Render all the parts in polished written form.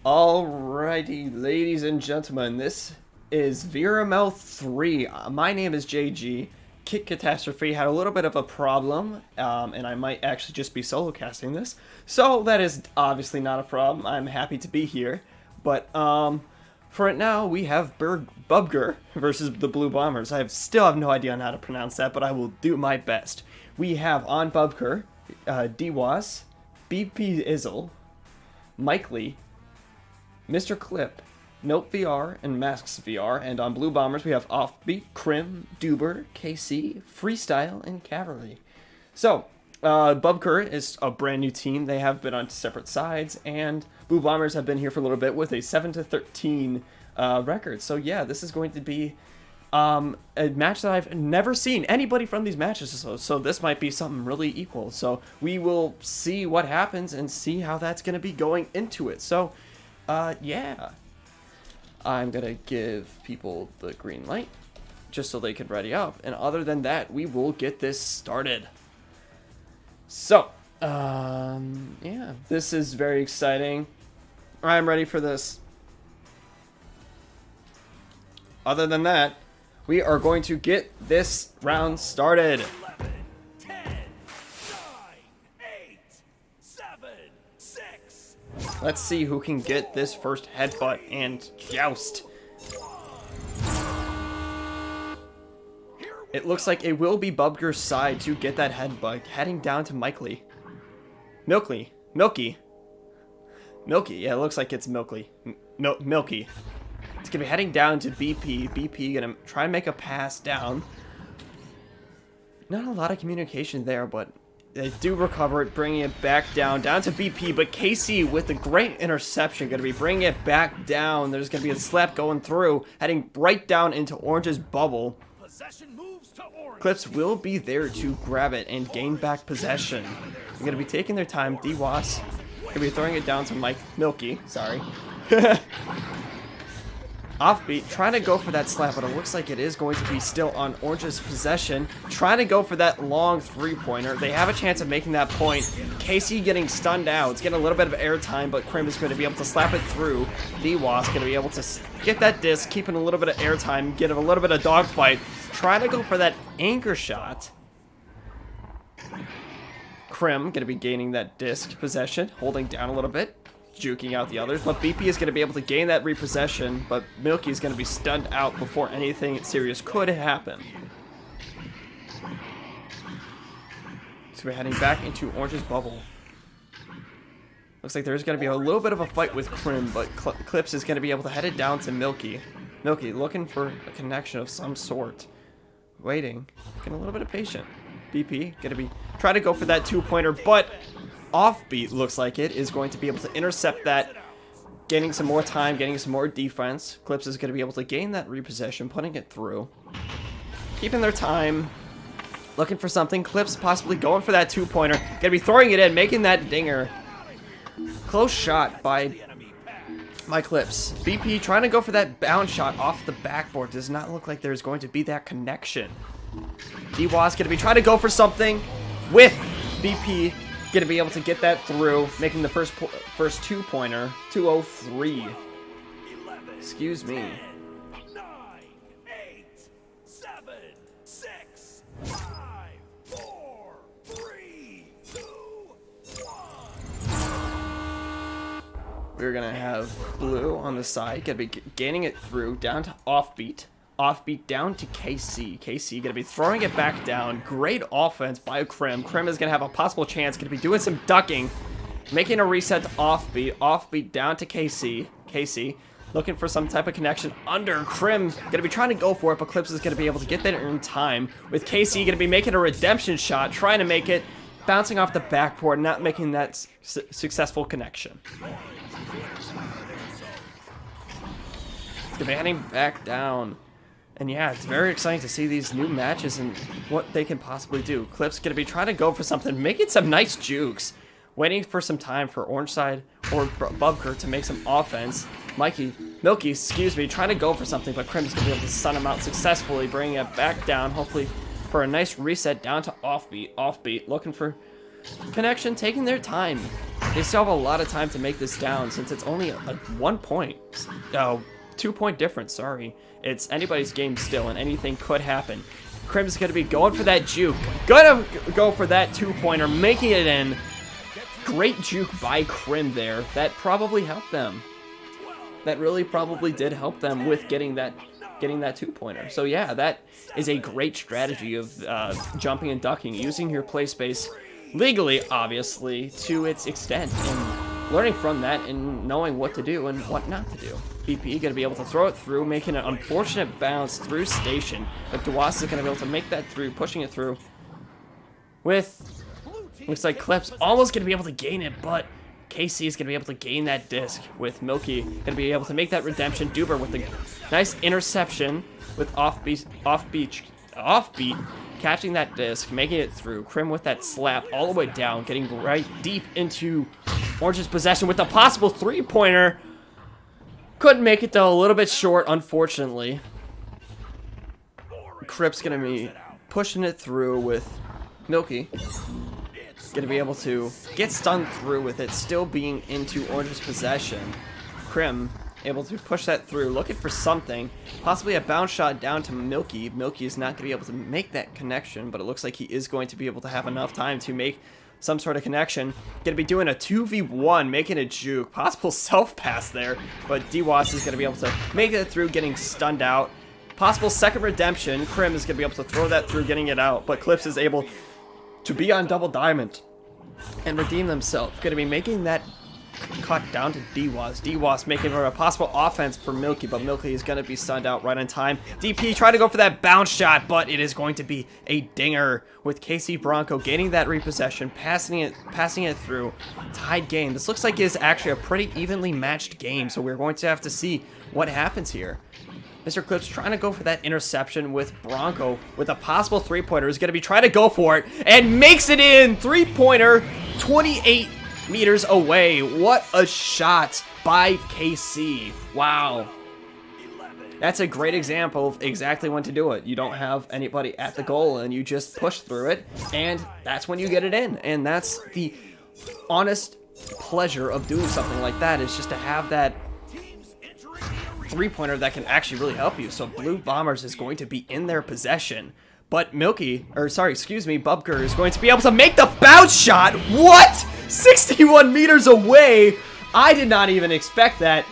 Alrighty, ladies and gentlemen, this is VRML 3. My name is JG. KitKatastrophe had a little bit of a problem, and I might actually just be solo casting this. So that is obviously not a problem. I'm happy to be here. But for right now, we have Bubger versus the Blue Bombers. I still have no idea on how to pronounce that, but I will do my best. We have on Bubger, DWAS, BP Izzle, Mike Lee, Mr. Clip, Note VR, and Masks VR. And on Blue Bombers, we have Offbeat, Crim, Duber, KC, Freestyle, and Cavalry. So, Bubker is a brand new team. They have been on separate sides, and Blue Bombers have been here for a little bit with a 7-13 record. So yeah, this is going to be a match that I've never seen anybody from these matches. So this might be something really equal. So we will see what happens and see how that's going to be going into it. So yeah, I'm gonna give people the green light just so they can ready up, and other than that, we will get this started. So yeah, this is very exciting. I'm ready for this. Other than that, we are going to get this round started. 11, 10, 9, 8, 7, 6. Let's see who can get this first headbutt and joust. It looks like it will be Bubger's side to get that headbutt, heading down to Mike Lee. Milky. Yeah, it looks like it's Milky. Milky. It's gonna be heading down to BP. BP gonna try and make a pass down. Not a lot of communication there, but they do recover it, bringing it back down to BP. But KC with the great interception, gonna be bringing it back down. There's gonna be a slap going through, heading right down into Orange's bubble. Possession moves to Orange. Clips will be there to grab it and gain back possession. They're gonna be taking their time. DWAS gonna be throwing it down to Milky. Sorry. Offbeat, trying to go for that slap, but it looks like it is going to be still on Orange's possession. Trying to go for that long three-pointer. They have a chance of making that point. KC getting stunned out. It's getting a little bit of air time, but Crim is going to be able to slap it through. DWAS going to be able to get that disc, keeping a little bit of air time, get a little bit of dogfight. Trying to go for that anchor shot. Crim going to be gaining that disc possession, holding down a little bit, juking out the others, but BP is going to be able to gain that repossession, but Milky is going to be stunned out before anything serious could happen. So we're heading back into Orange's bubble. Looks like there's going to be a little bit of a fight with Crim, but Clips is going to be able to head it down to Milky. Milky looking for a connection of some sort. Waiting, getting a little bit of patience. BP going to be trying to go for that two-pointer, but Offbeat looks like it is going to be able to intercept that, gaining some more time, getting some more defense. Clips is going to be able to gain that repossession, putting it through. Keeping their time, looking for something. Clips possibly going for that two-pointer. Going to be throwing it in, making that dinger. Close shot by my Clips. BP trying to go for that bounce shot off the backboard. Does not look like there's going to be that connection. DWAS going to be trying to go for something with BP. Going to be able to get that through, making the first two-pointer, 203. 11, Excuse me. 10, 9, 8, 7, 6, 5, 4, 3, 2, 1. We're going to have Blue on the side. Going to be gaining it through, down to Offbeat. Offbeat down to KC. KC going to be throwing it back down. Great offense by Crim. Crim is going to have a possible chance. Going to be doing some ducking. Making a reset to Offbeat. Offbeat down to KC. KC looking for some type of connection under. Crim going to be trying to go for it, but Clips is going to be able to get that in time. With KC going to be making a redemption shot. Trying to make it. Bouncing off the backboard. Not making that successful connection. Going to be heading back down. And yeah, it's very exciting to see these new matches and what they can possibly do. Clips going to be trying to go for something, making some nice jukes. Waiting for some time for Orange side or Bubker to make some offense. Milky, excuse me, trying to go for something, but Crim's going to be able to stun him out successfully, bringing it back down, hopefully for a nice reset down to Offbeat. Offbeat looking for connection, taking their time. They still have a lot of time to make this down since it's only a 1 point. 2-point difference, sorry. It's anybody's game still and anything could happen. Crim's gonna be going for that juke. Gonna go for that 2-pointer, making it in. Great juke by Crim there. That probably helped them. That really probably did help them with getting that 2-pointer. So yeah, that is a great strategy of jumping and ducking, using your play space legally, obviously, to its extent, and learning from that and knowing what to do and what not to do. BP gonna be able to throw it through, making an unfortunate bounce through station, but Dewas is gonna be able to make that through, pushing it through with, looks like Clips almost gonna be able to gain it, but KC is gonna be able to gain that disc with Milky, gonna be able to make that redemption. Duber with the nice interception with offbeat, catching that disc, making it through. Crim with that slap all the way down, getting right deep into Orange's possession with a possible 3-pointer. Couldn't make it though, a little bit short, unfortunately. Crip's gonna be pushing it through with Milky. Gonna be able to get stunned through with it still being into Orange's possession. Crim able to push that through, looking for something, possibly a bounce shot down to Milky. Milky is not going to be able to make that connection, but it looks like he is going to be able to have enough time to make some sort of connection. Going to be doing a 2v1, making a juke, possible self-pass there, but Dewas is going to be able to make it through, getting stunned out. Possible second redemption. Crim is going to be able to throw that through, getting it out, but Clips is able to be on double diamond and redeem themselves. Going to be making that cut down to Dewas. Dewas making for a possible offense for Milky, but Milky is going to be stunned out right on time. DP trying to go for that bounce shot, but it is going to be a dinger with KC Bronco gaining that repossession, passing it through. Tied game. This looks like it is actually a pretty evenly matched game, so we're going to have to see what happens here. Mr. Clips trying to go for that interception with Bronco with a possible 3-pointer. Is going to be trying to go for it and makes it in. 3-pointer, 28 meters away. What a shot by KC. Wow. That's a great example of exactly when to do it. You don't have anybody at the goal and you just push through it, and that's when you get it in. And that's the honest pleasure of doing something like that, is just to have that 3-pointer that can actually really help you. So Blue Bombers is going to be in their possession, but Bubker is going to be able to make the bounce shot. What? 61 meters away. I did not even expect that.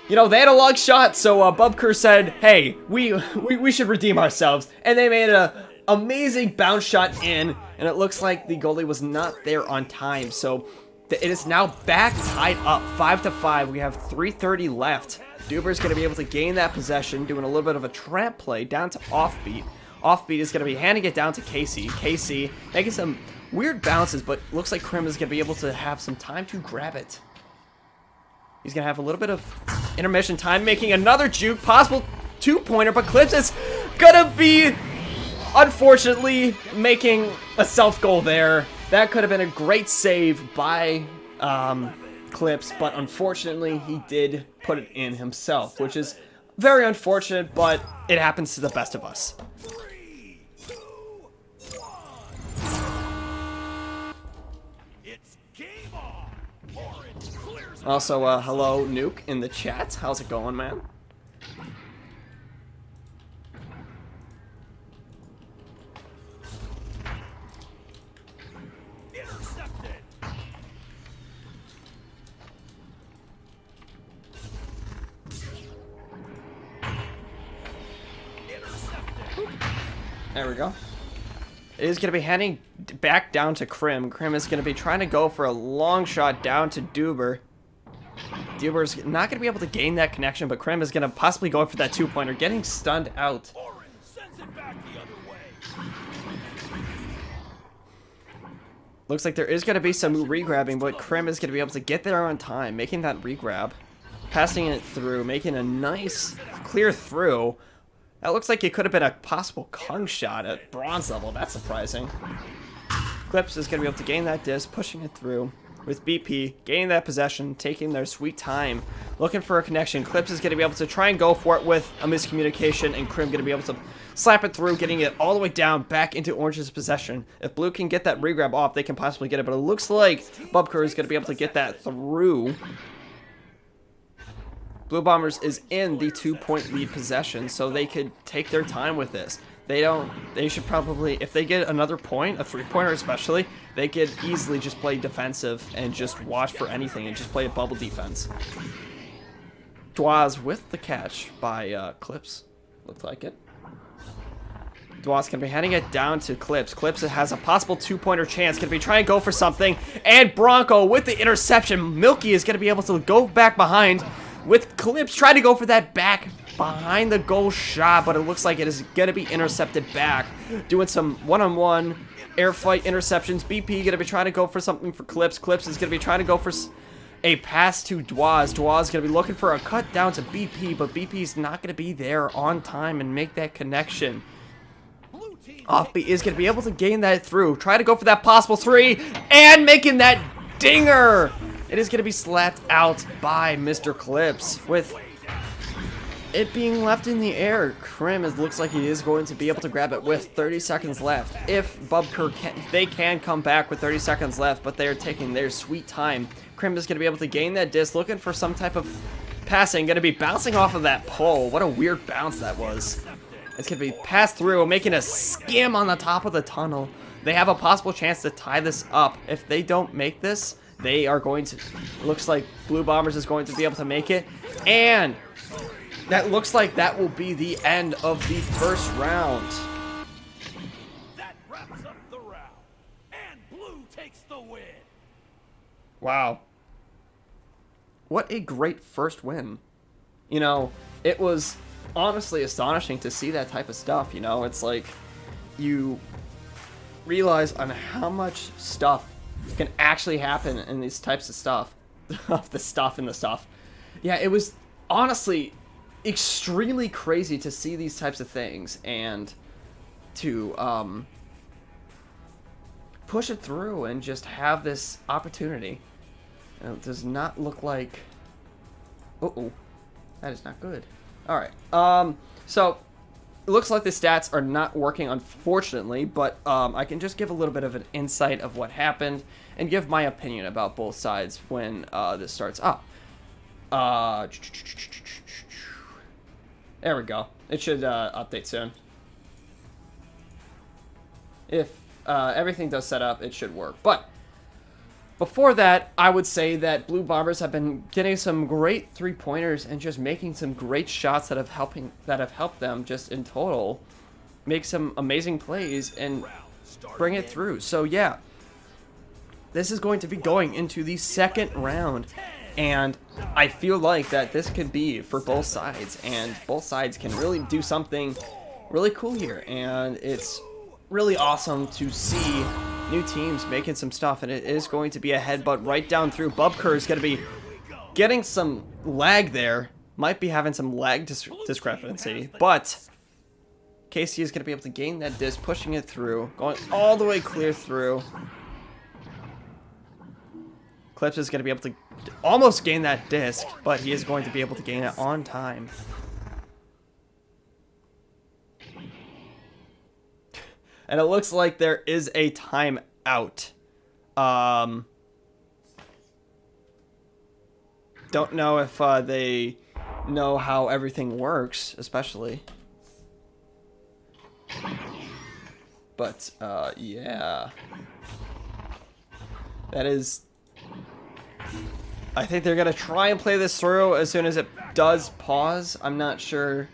You know, they had a long shot, so Bubker said, hey, we should redeem ourselves. And they made an amazing bounce shot in, and it looks like the goalie was not there on time. So it is now back tied up, 5-5. We have 3:30 left. Duber's going to be able to gain that possession, doing a little bit of a trap play down to Offbeat. Offbeat is going to be handing it down to KC. KC making some weird bounces, but looks like Crim is going to be able to have some time to grab it. He's going to have a little bit of intermission time, making another juke, possible 2-pointer, but Clips is going to be, unfortunately, making a self-goal there. That could have been a great save by Clips, but unfortunately, he did put it in himself, which is very unfortunate, but it happens to the best of us. 3, 2, 1. It's game on. Orange clears. Also, hello, Nuke, in the chat. How's it going, man? Intercepted. There we go. It is going to be handing back down to Crim. Crim is going to be trying to go for a long shot down to Duber. Duber's not going to be able to gain that connection, but Crim is going to possibly go for that 2-pointer, getting stunned out. Orange sends it back the other way. Looks like there is going to be some regrabbing, but Crim is going to be able to get there on time, making that regrab, passing it through, making a nice clear through. That looks like it could have been a possible Kung shot at bronze level. That's surprising. Clips is going to be able to gain that disc, pushing it through with BP, gaining that possession, taking their sweet time. looking for a connection. Clips is going to be able to try and go for it with a miscommunication, and Crim going to be able to slap it through, getting it all the way down back into Orange's possession. If Blue can get that regrab off, they can possibly get it, but it looks like Bubker is going to be able to get that through. Blue Bombers is in the 2-point lead possession, so they could take their time with this. They should probably, if they get another point, a 3-pointer especially, they could easily just play defensive and just watch for anything and just play a bubble defense. Dwaz with the catch by Clips. Looked like it. Dwaz can be handing it down to Clips. Clips has a possible 2-pointer chance. Going to be trying to go for something. And Bronco with the interception. Milky is going to be able to go back behind with Clips trying to go for that back behind the goal shot, but it looks like it is going to be intercepted back. Doing some one-on-one air fight interceptions. BP going to be trying to go for something for Clips. Clips is going to be trying to go for a pass to Dwaz. Dwaz is going to be looking for a cut down to BP, but BP is not going to be there on time and make that connection. Offbeat is going to be able to gain that through. Try to go for that possible 3 and making that dinger. It is going to be slapped out by Mr. Clips with it being left in the air. Crim, it looks like he is going to be able to grab it with 30 seconds left. If Bubker they can come back with 30 seconds left, but they are taking their sweet time. Crim is going to be able to gain that disc, looking for some type of passing. Going to be bouncing off of that pole. What a weird bounce that was. It's going to be passed through, making a skim on the top of the tunnel. They have a possible chance to tie this up. If they don't make this, they are going to... Looks like Blue Bombers is going to be able to make it. And that looks like that will be the end of the first round. That wraps up the round. And Blue takes the win. Wow. What a great first win. You know, it was honestly astonishing to see that type of stuff. You know, it's like you realize on how much stuff can actually happen in these types of stuff. The stuff and the stuff. Yeah, it was honestly extremely crazy to see these types of things and to push it through and just have this opportunity. And it does not look like... Uh-oh. That is not good. Alright. So it looks like the stats are not working, unfortunately, but I can just give a little bit of an insight of what happened and give my opinion about both sides when this starts up. There we go. It should update soon. If everything does set up, it should work. But before that, I would say that Blue Bombers have been getting some great 3-pointers and just making some great shots that have helped them just in total make some amazing plays and bring it through. So yeah, this is going to be going into the second round, and I feel like that this could be for both sides, and both sides can really do something really cool here, and it's really awesome to see new teams making some stuff, and it is going to be a headbutt right down through. Bubker is going to be getting some lag there. Might be having some lag discrepancy, but Casey is going to be able to gain that disc, pushing it through, going all the way clear through. Clips is going to be able to almost gain that disc, but he is going to be able to gain it on time. And it looks like there is a timeout. Don't know if they know how everything works, especially. But, yeah. That is... I think they're going to try and play this through as soon as it does pause. I'm not sure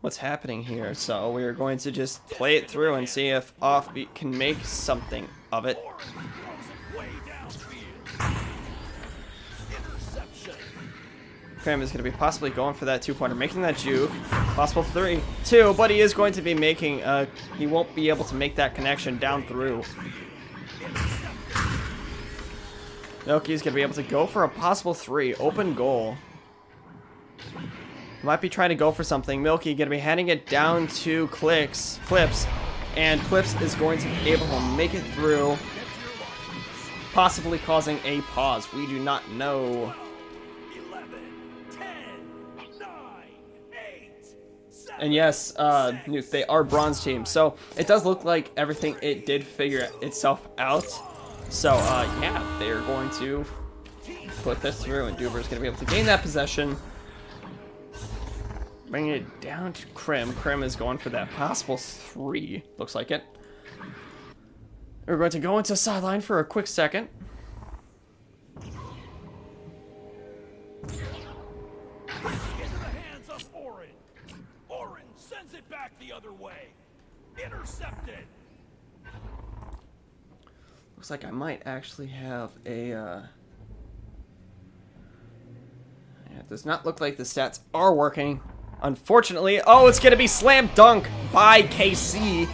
what's happening here, so we're going to just play it through and see if Offbeat can make something of it. Cram is going to be possibly going for that 2-pointer, making that juke. Possible 3-2, but he is going to be making, he won't be able to make that connection down through. Noki is going to be able to go for a possible 3, open goal. Might be trying to go for something. Milky going to be handing it down to Clips, and Clips is going to be able to make it through, possibly causing a pause. We do not know. 11, 10. And yes, Nuke, they are bronze team. So it does look like everything, it did figure itself out. So, yeah, they're going to put this through, and Duber's going to be able to gain that possession. Bring it down to Krim. Krim is going for that possible 3. Looks like it. We're going to go into sideline for a quick second. Into the hands of Orange. Orange sends it back the other way. Intercepted. Looks like I might actually have a, yeah, it does not look like the stats are working. Unfortunately, oh, it's going to be slam dunk by KC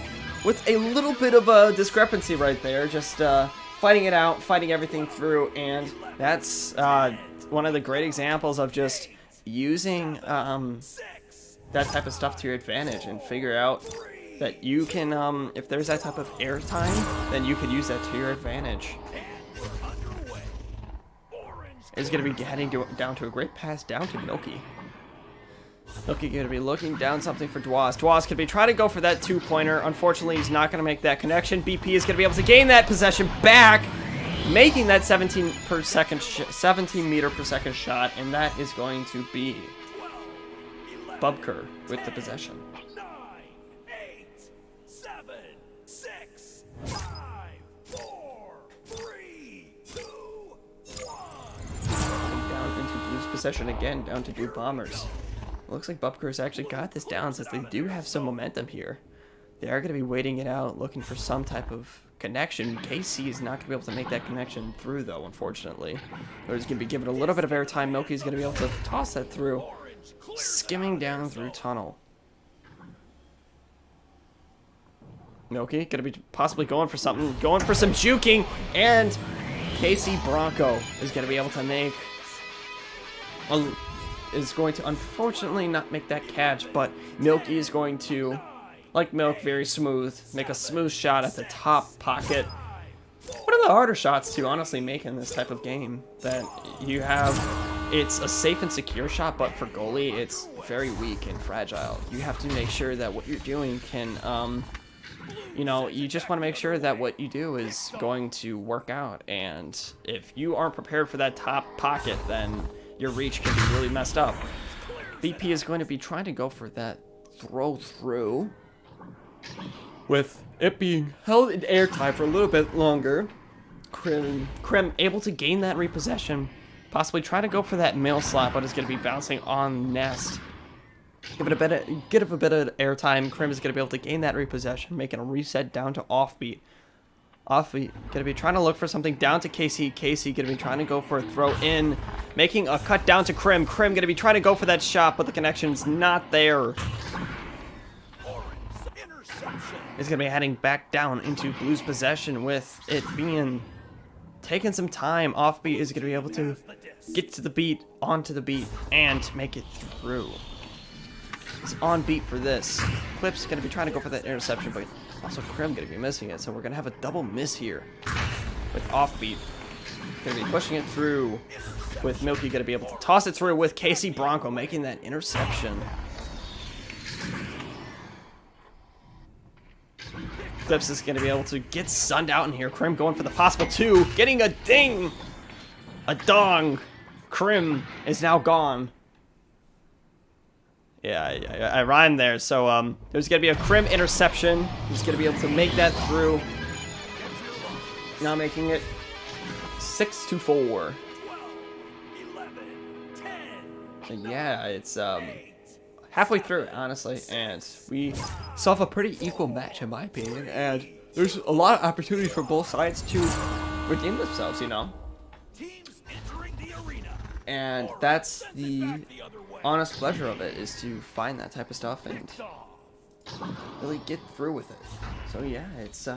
with a little bit of a discrepancy right there. Just fighting it out, fighting everything through, and that's one of the great examples of just using that type of stuff to your advantage and figure out that you can, if there's that type of airtime, then you could use that to your advantage. It's going to be heading down to a great pass down to Milky. Milky going to be looking down something for Dwaz. Dwaz could be trying to go for that 2-pointer. Unfortunately, he's not going to make that connection. BP is going to be able to gain that possession back, making that 17 meter per second shot, and that is going to be Bubker with the possession. 9, 8, 7, 6, 5, 4, 3, 2, 1. Down into Blues possession again, down to Blue Bombers. Looks like Bubker's actually got this down since they do have some momentum here. They are going to be waiting it out, looking for some type of connection. KC is not going to be able to make that connection through, though, unfortunately. They're just going to be given a little bit of airtime. Milky's going to be able to toss that through, skimming down through tunnel. Milky going to be possibly going for something, going for some juking, and KC Bronco is going to be able to make is going to unfortunately not make that catch, but Milky is going to, like Milk, very smooth, make a smooth shot at the top pocket. One of the harder shots to honestly make in this type of game that you have. It's a safe and secure shot, but for goalie, it's very weak and fragile. You have to make sure that what you're doing can, you know, you just want to make sure that what you do is going to work out. And if you aren't prepared for that top pocket, then your reach can be really messed up. BP is going to be trying to go for that throw through, with it being held in airtime for a little bit longer. Krim able to gain that repossession, possibly try to go for that mill slap, but it's going to be bouncing on Nest. Give it a bit of airtime. Krim is going to be able to gain that repossession, making a reset down to offbeat. Offbeat going to be trying to look for something down to KC. KC going to be trying to go for a throw in, making a cut down to Krim. Krim going to be trying to go for that shot, but the connection's not there. It's going to be heading back down into Blues possession with it being taking some time. Offbeat is going to be able to get to the beat, onto the beat, and make it through. It's on beat for this. Clip's going to be trying to go for that interception, but also Krim going to be missing it, so we're going to have a double miss here with Offbeat. Going to be pushing it through with Milky going to be able to toss it through with KC Bronco making that interception. Clips is going to be able to get sunned out in here. Krim going for the possible 2, getting a ding! A dong! Krim is now gone. Yeah, I rhymed there. So there's going to be a Krim interception. He's going to be able to make that through. Now making it 6-4. So yeah, it's halfway through, honestly, and we saw a pretty equal match in my opinion, and there's a lot of opportunity for both sides to redeem themselves, you know. And that's the honest pleasure of it, is to find that type of stuff and really get through with it. So yeah, it's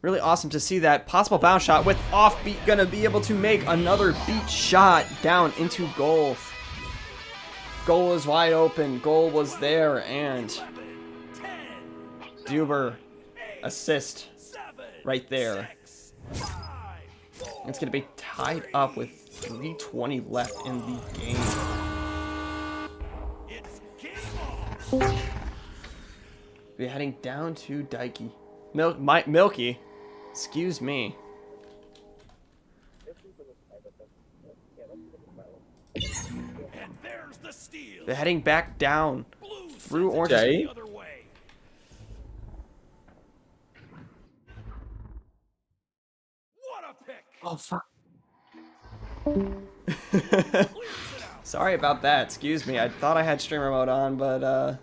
really awesome to see that possible bounce shot with Offbeat gonna be able to make another beat shot down into goal. Goal was wide open, goal was there, and Duber assist right there. It's gonna be tied up with 3:20 left in the game. We're heading down to Dikey. Milky. Excuse me. And there's the steal. They're heading back down Blue through sends it Orange. Jay? the other way. What a pick. Oh fuck. Clears it out. Sorry about that. Excuse me. I thought I had streamer mode on, but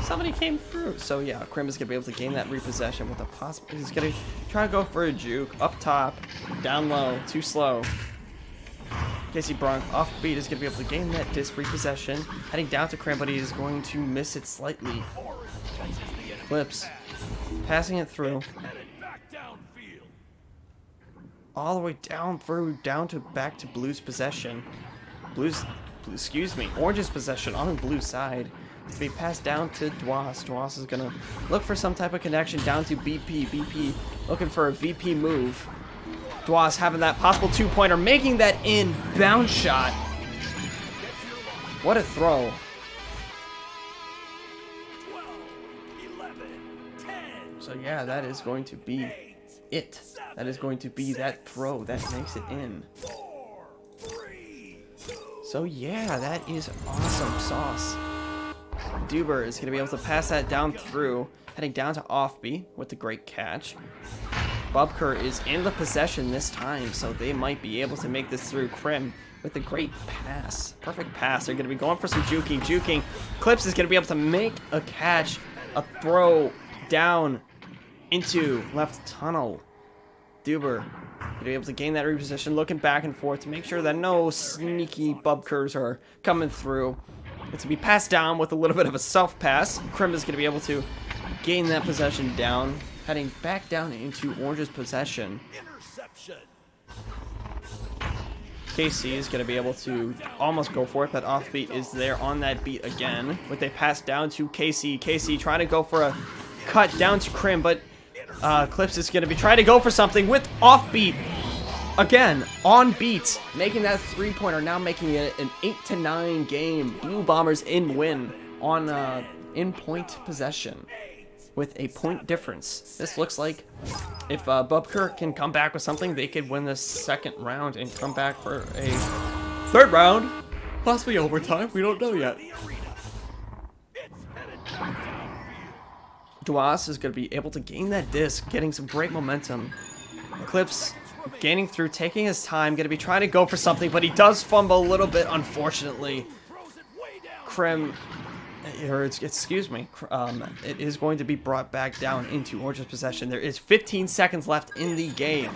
somebody came through. So yeah, Krim is gonna be able to gain that repossession with a possible. He's gonna try to go for a juke up top, down low, too slow. Casey Bronk off beat is gonna be able to gain that disc repossession, heading down to Krim, but he is going to miss it slightly. Orange catches the enemy Clips, pass. passing it through, Headed back downfield. all the way down through, down to back to Blue's possession. Excuse me, Orange's possession on the blue side. To be passed down to Dwas. Dwas is gonna look for some type of connection down to BP. BP looking for a VP move. Dwas having that possible two-pointer, making that inbound shot. What a throw. 12, 11, 10, So yeah, that is going to be 8, it. That is going to be that throw that makes it in. 4, 3, 2. So yeah, that is awesome sauce. Duber is going to be able to pass that down through, heading down to Offbeat with the great catch. Bubker is in the possession this time, so they might be able to make this through. Krim with a great pass. Perfect pass. They're going to be going for some juking. Clips is going to be able to make a catch, a throw down into left tunnel. Duber going to be able to gain that reposition, looking back and forth to make sure that no sneaky Bubkers are coming through. It's going to be passed down with a little bit of a self-pass. Krim is going to be able to gain that possession down, heading back down into Orange's possession. Interception. KC is going to be able to almost go for it, but Offbeat is there on that beat again. With a pass down to KC. KC trying to go for a cut down to Krim, but Clips is going to be trying to go for something with Offbeat. Again, on beat, making that three-pointer, now making it an 8-9 game. Blue Bombers in win on in-point possession with a point difference. This looks like if Bubker can come back with something, they could win the second round and come back for a third round. Possibly overtime, we don't know yet. The arena. It's headed back downfield. Dwas is going to be able to gain that disc, getting some great momentum. Clips gaining through, taking his time, going to be trying to go for something, but he does fumble a little bit, unfortunately. Throws it way down. Krim, or excuse me, it is going to be brought back down into Orange's possession. There is 15 seconds left in the game,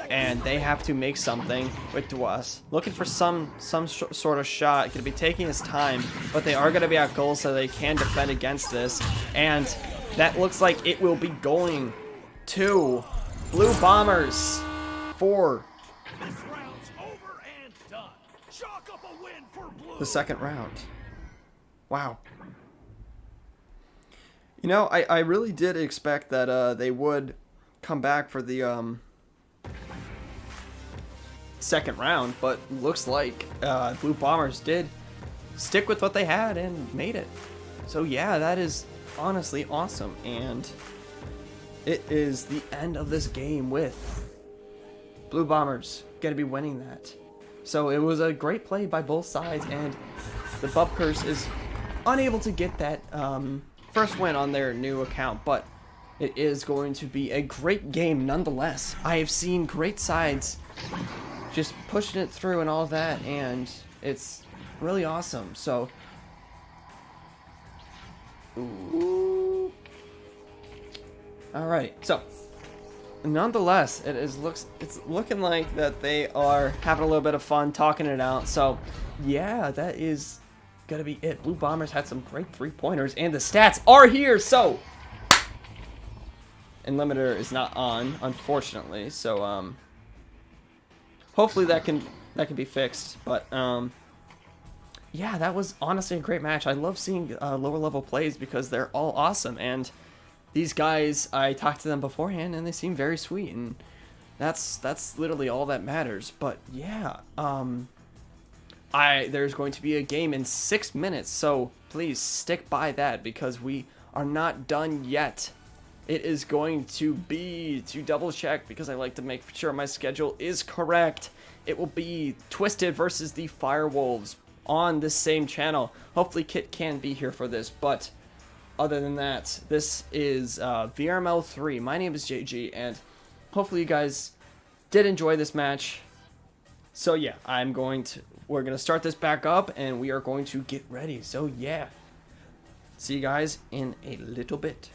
and they have to make something with Dwas. Looking for some sort of shot. Going to be taking his time, but they are going to be at goal, so they can defend against this. And that looks like it will be going to Blue Bombers for This round's over and done. Chalk up a win for Blue. the second round. Wow. You know, I really did expect that they would come back for the second round, but looks like Blue Bombers did stick with what they had and made it. So yeah, that is honestly awesome, and it is the end of this game with Blue Bombers gonna be winning that. So it was a great play by both sides, and the Bubkers is unable to get that first win on their new account, but it is going to be a great game nonetheless. I have seen great sides just pushing it through and all that, and it's really awesome. So, ooh. All right, so nonetheless, it's looking like that they are having a little bit of fun talking it out. So, yeah, that is gonna be it. Blue Bombers had some great three-pointers, and the stats are here. So, and limiter is not on, unfortunately. So, hopefully that can be fixed. But yeah, that was honestly a great match. I love seeing lower level plays because they're all awesome, and these guys, I talked to them beforehand, and they seem very sweet, and that's literally all that matters. But yeah, there's going to be a game in 6 minutes, so please stick by that, because we are not done yet. It is going to be, to double check, because I like to make sure my schedule is correct, it will be Twisted versus the Firewolves on this same channel. Hopefully Kit can be here for this, but other than that, this is VRML 3. My name is JG, and hopefully you guys did enjoy this match. So yeah, we're gonna start this back up, and we are going to get ready. So yeah, see you guys in a little bit.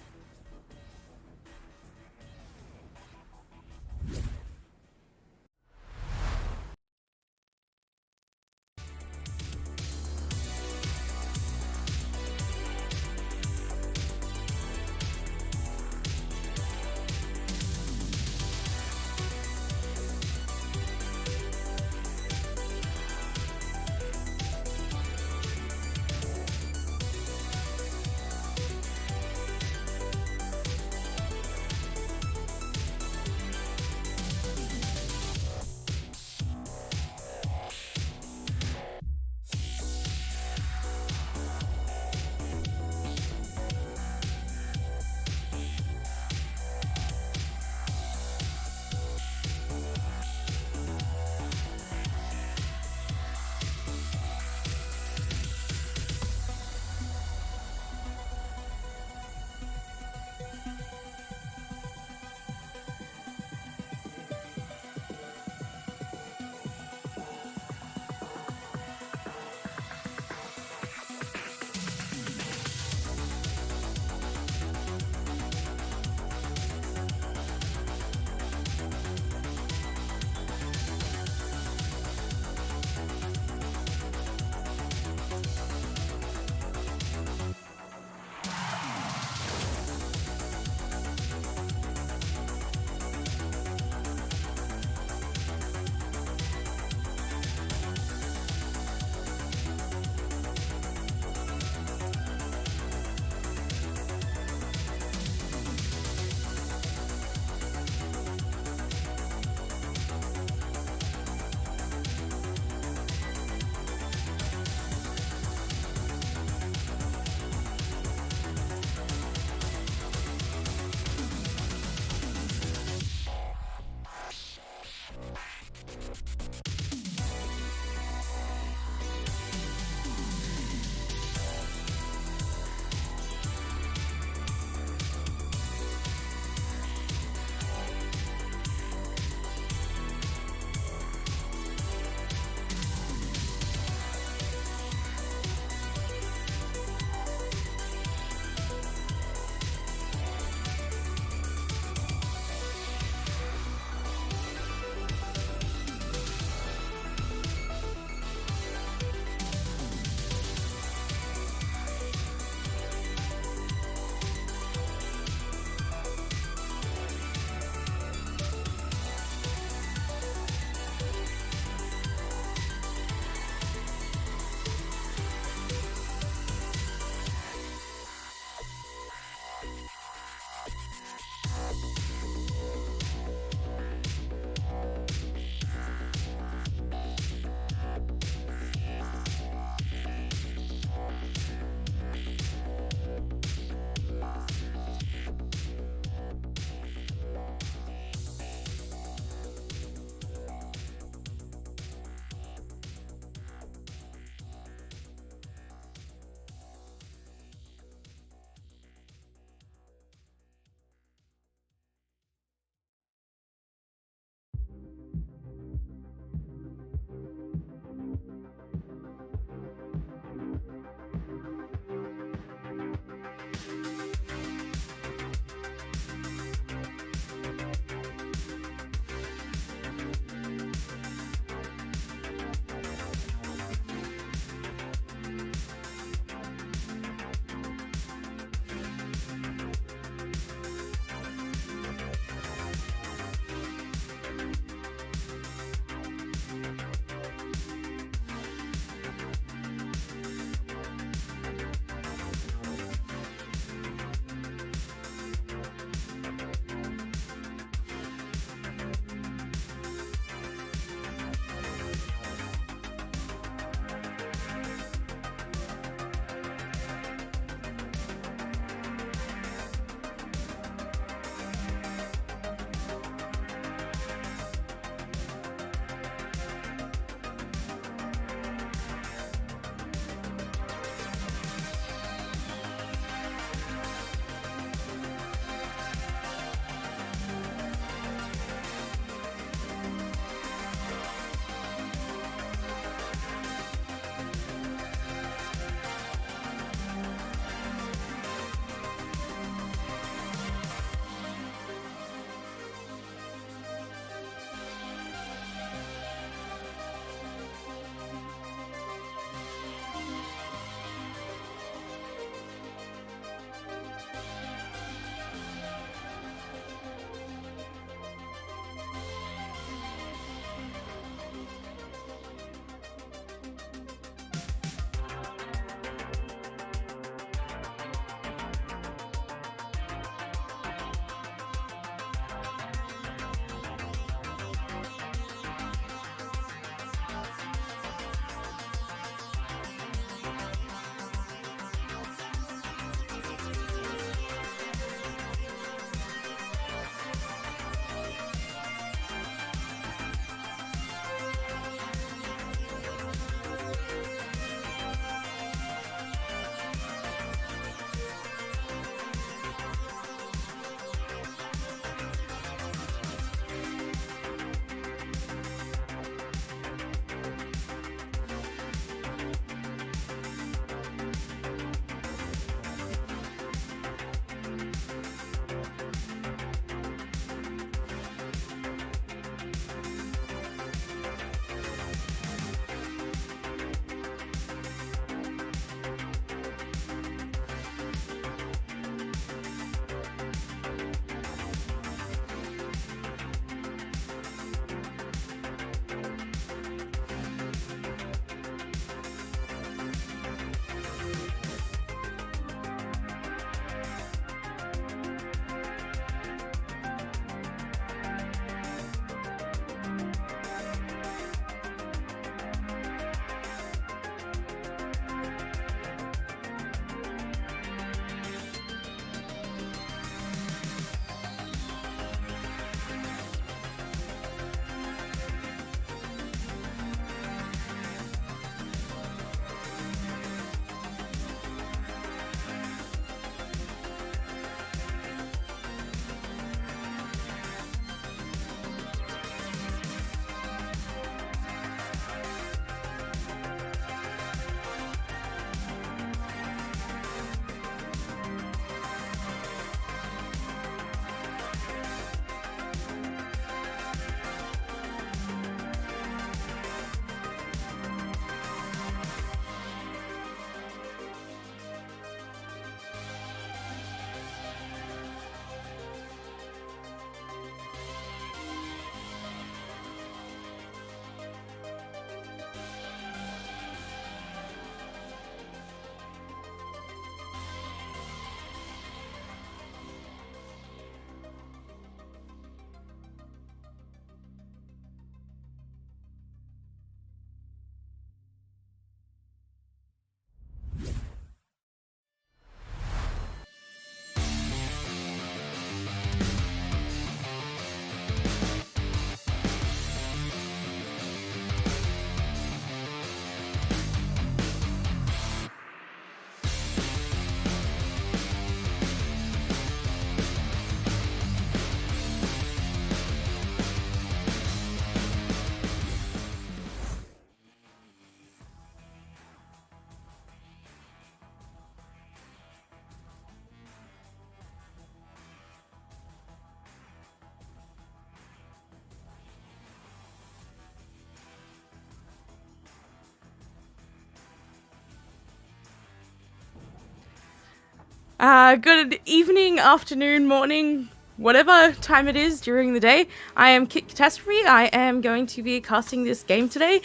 Good evening, afternoon, morning, whatever time it is during the day. I am KitKatastrophe. I am going to be casting this game today,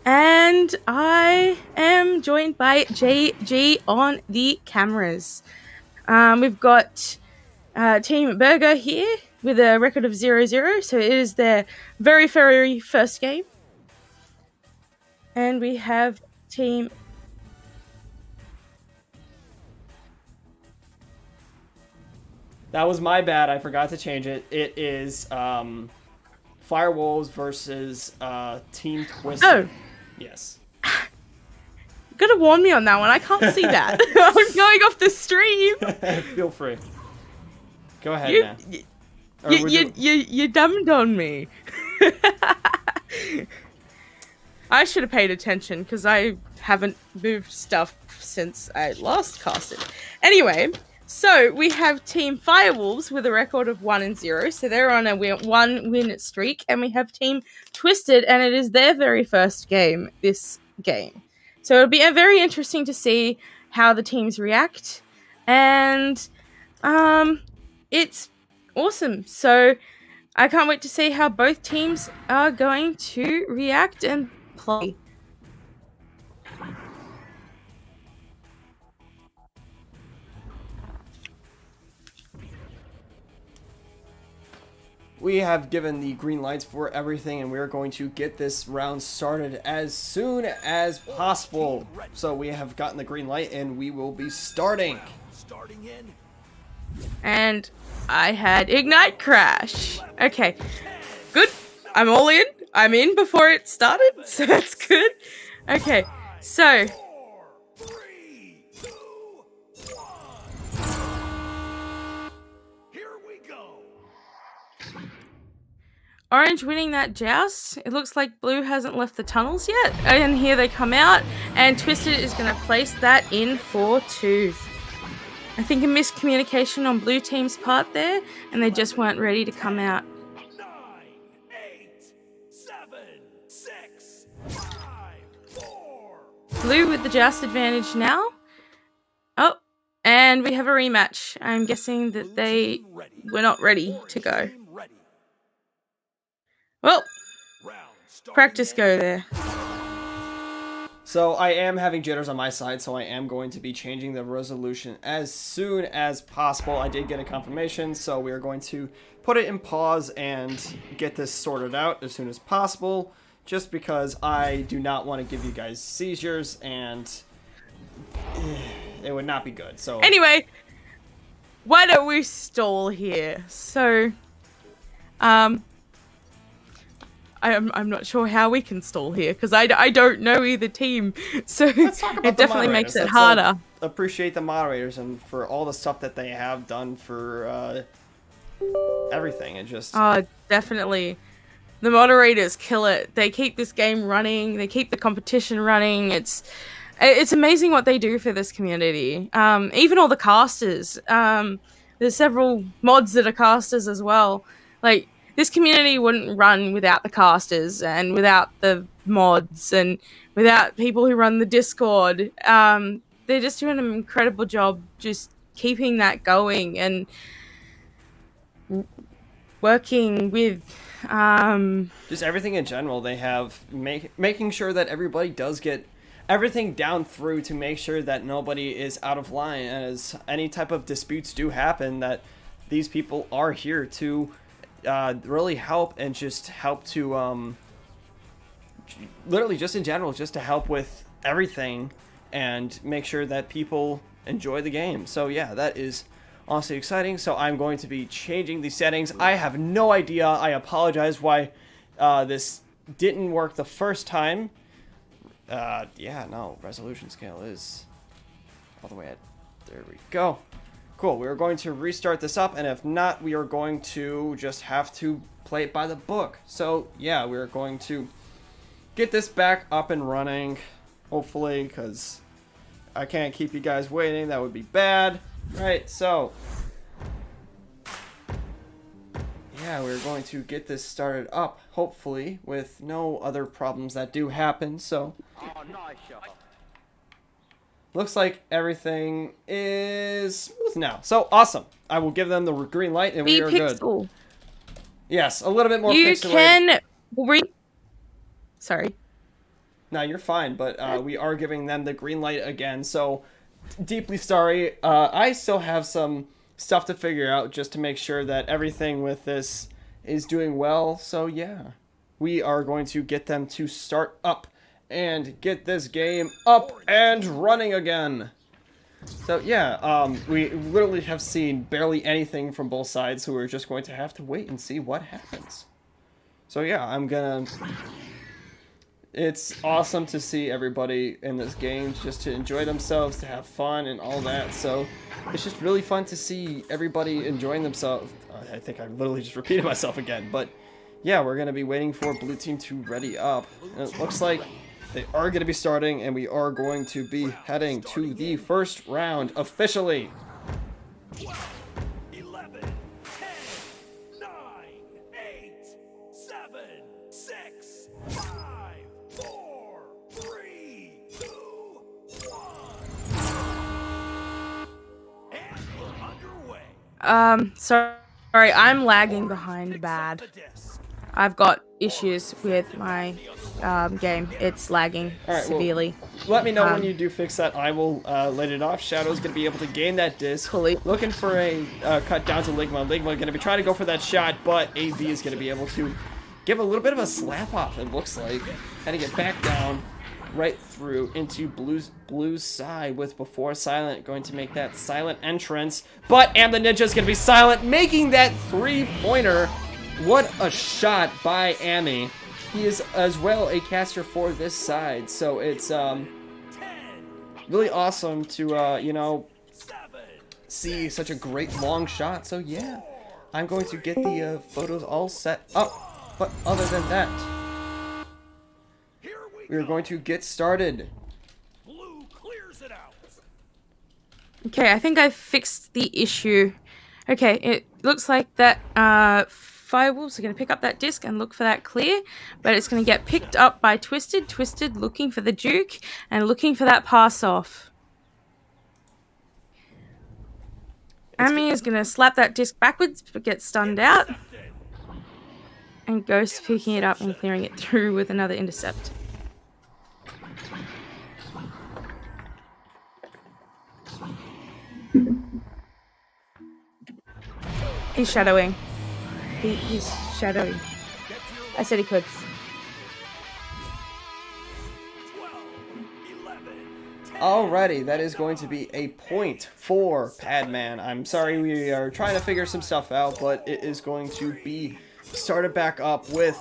and I am joined by JG on the cameras. We've got Team Burger here with a record of 0-0, so it is their very, very first game. And we have Team... That was my bad. I forgot to change it. It is Firewolves versus Team Twisted. Oh. Yes. Could have warned me on that one. I can't see that. I'm going off the stream. Feel free. Go ahead, man. You dumbed on me. I should have paid attention because I haven't moved stuff since I last casted. Anyway, so we have Team Firewolves with a record of 1-0, so they're on a one-win streak, and we have Team Twisted, and it is their very first game this game. So it'll be very interesting to see how the teams react, and it's awesome. So I can't wait to see how both teams are going to react and play. We have given the green lights for everything, and we're going to get this round started as soon as possible. So we have gotten the green light, and we will be starting. Starting in. And I had Ignite Crash. Okay, good. I'm all in. I'm in before it started, so that's good. Okay, so... 4, 3, 2, 1. Here we go. Orange winning that joust. It looks like Blue hasn't left the tunnels yet. And here they come out, and Twisted is going to place that in for 2. I think a miscommunication on Blue team's part there, and they just weren't ready to come out. 9, 8, 7, 6, 5, 4. Blue with the joust advantage now. Oh, and we have a rematch. I'm guessing that they were not ready to go. Well, practice go there. So I am having jitters on my side, so I am going to be changing the resolution as soon as possible. I did get a confirmation, so we are going to put it in pause and get this sorted out as soon as possible, just because I do not want to give you guys seizures, and it would not be good. So anyway, why don't we stall here? So, I'm not sure how we can stall here because I don't know either team, so it definitely makes it harder. Appreciate the moderators and for all the stuff that they have done for everything. It just definitely the moderators kill it. They keep this game running. They keep the competition running. It's amazing what they do for this community. Even all the casters. There's several mods that are casters as well. Like, this community wouldn't run without the casters and without the mods and without people who run the Discord. They're just doing an incredible job just keeping that going and working with just everything in general. They have making sure that everybody does get everything down through to make sure that nobody is out of line, as any type of disputes do happen, that these people are here to really help and just help to literally just in general just to help with everything and make sure that people enjoy the game. So yeah, that is honestly exciting. So I'm going to be changing the settings. I have no idea. I apologize why this didn't work the first time. Yeah, no, resolution scale is all the way at, there we go. Cool, we're going to restart this up, and if not, we are going to just have to play it by the book. So, yeah, we're going to get this back up and running, hopefully, because I can't keep you guys waiting. That would be bad. Right, so, yeah, we're going to get this started up, hopefully, with no other problems that do happen, so. Oh, nice shot. looks like everything is smooth now. So awesome. I will give them the green light and we are good. Yes, a little bit more You pixelated. can Sorry. No, you're fine, but we are giving them the green light again. So deeply sorry. I still have some stuff to figure out just to make sure that everything with this is doing well. So yeah, we are going to get them to start up and get this game up and running again. So yeah, we literally have seen barely anything from both sides, so we're just going to have to wait and see what happens. So yeah, it's awesome to see everybody in this game just to enjoy themselves, to have fun and all that. So it's just really fun to see everybody enjoying themselves. I think I literally just repeated myself again, but yeah, we're going to be waiting for blue team to ready up. And it looks like they are going to be starting, and we are going to be heading to the first round officially. 12, 11, 10, 9, 8, 7, 6, 5, 4, 3, 2, 1. And we're underway. Sorry, I'm lagging behind bad. I've got issues with my game. It's lagging severely. Well, let me know when you do fix that. I will let it off. Shadow's going to be able to gain that disc. Looking for a cut down to Ligma. Ligma going to be trying to go for that shot, but AV is going to be able to give a little bit of a slap off, it looks like. Had to get back down right through into Blue's side with Before Silent going to make that silent entrance. But Am the Ninja is going to be silent, making that three-pointer. What a shot by Amy. He is as well a caster for this side, so it's really awesome to, you know, see such a great long shot. So yeah, I'm going to get the photos all set up, but other than that, we're going to get started. Blue clears it out. Okay, I think I fixed the issue. Okay, it looks like that Firewolves are going to pick up that disc and look for that clear, but it's going to get picked up by Twisted. Twisted looking for the Duke and looking for that pass off. Amy is going to slap that disc backwards but get stunned out. And Ghost picking it up and clearing it through with another intercept. He's shadowing. He's shadowing. I said he could. 12, 11, 10. Alrighty, that is going to be a point for Padman. I'm sorry, we are trying to figure some stuff out, but it is going to be started back up with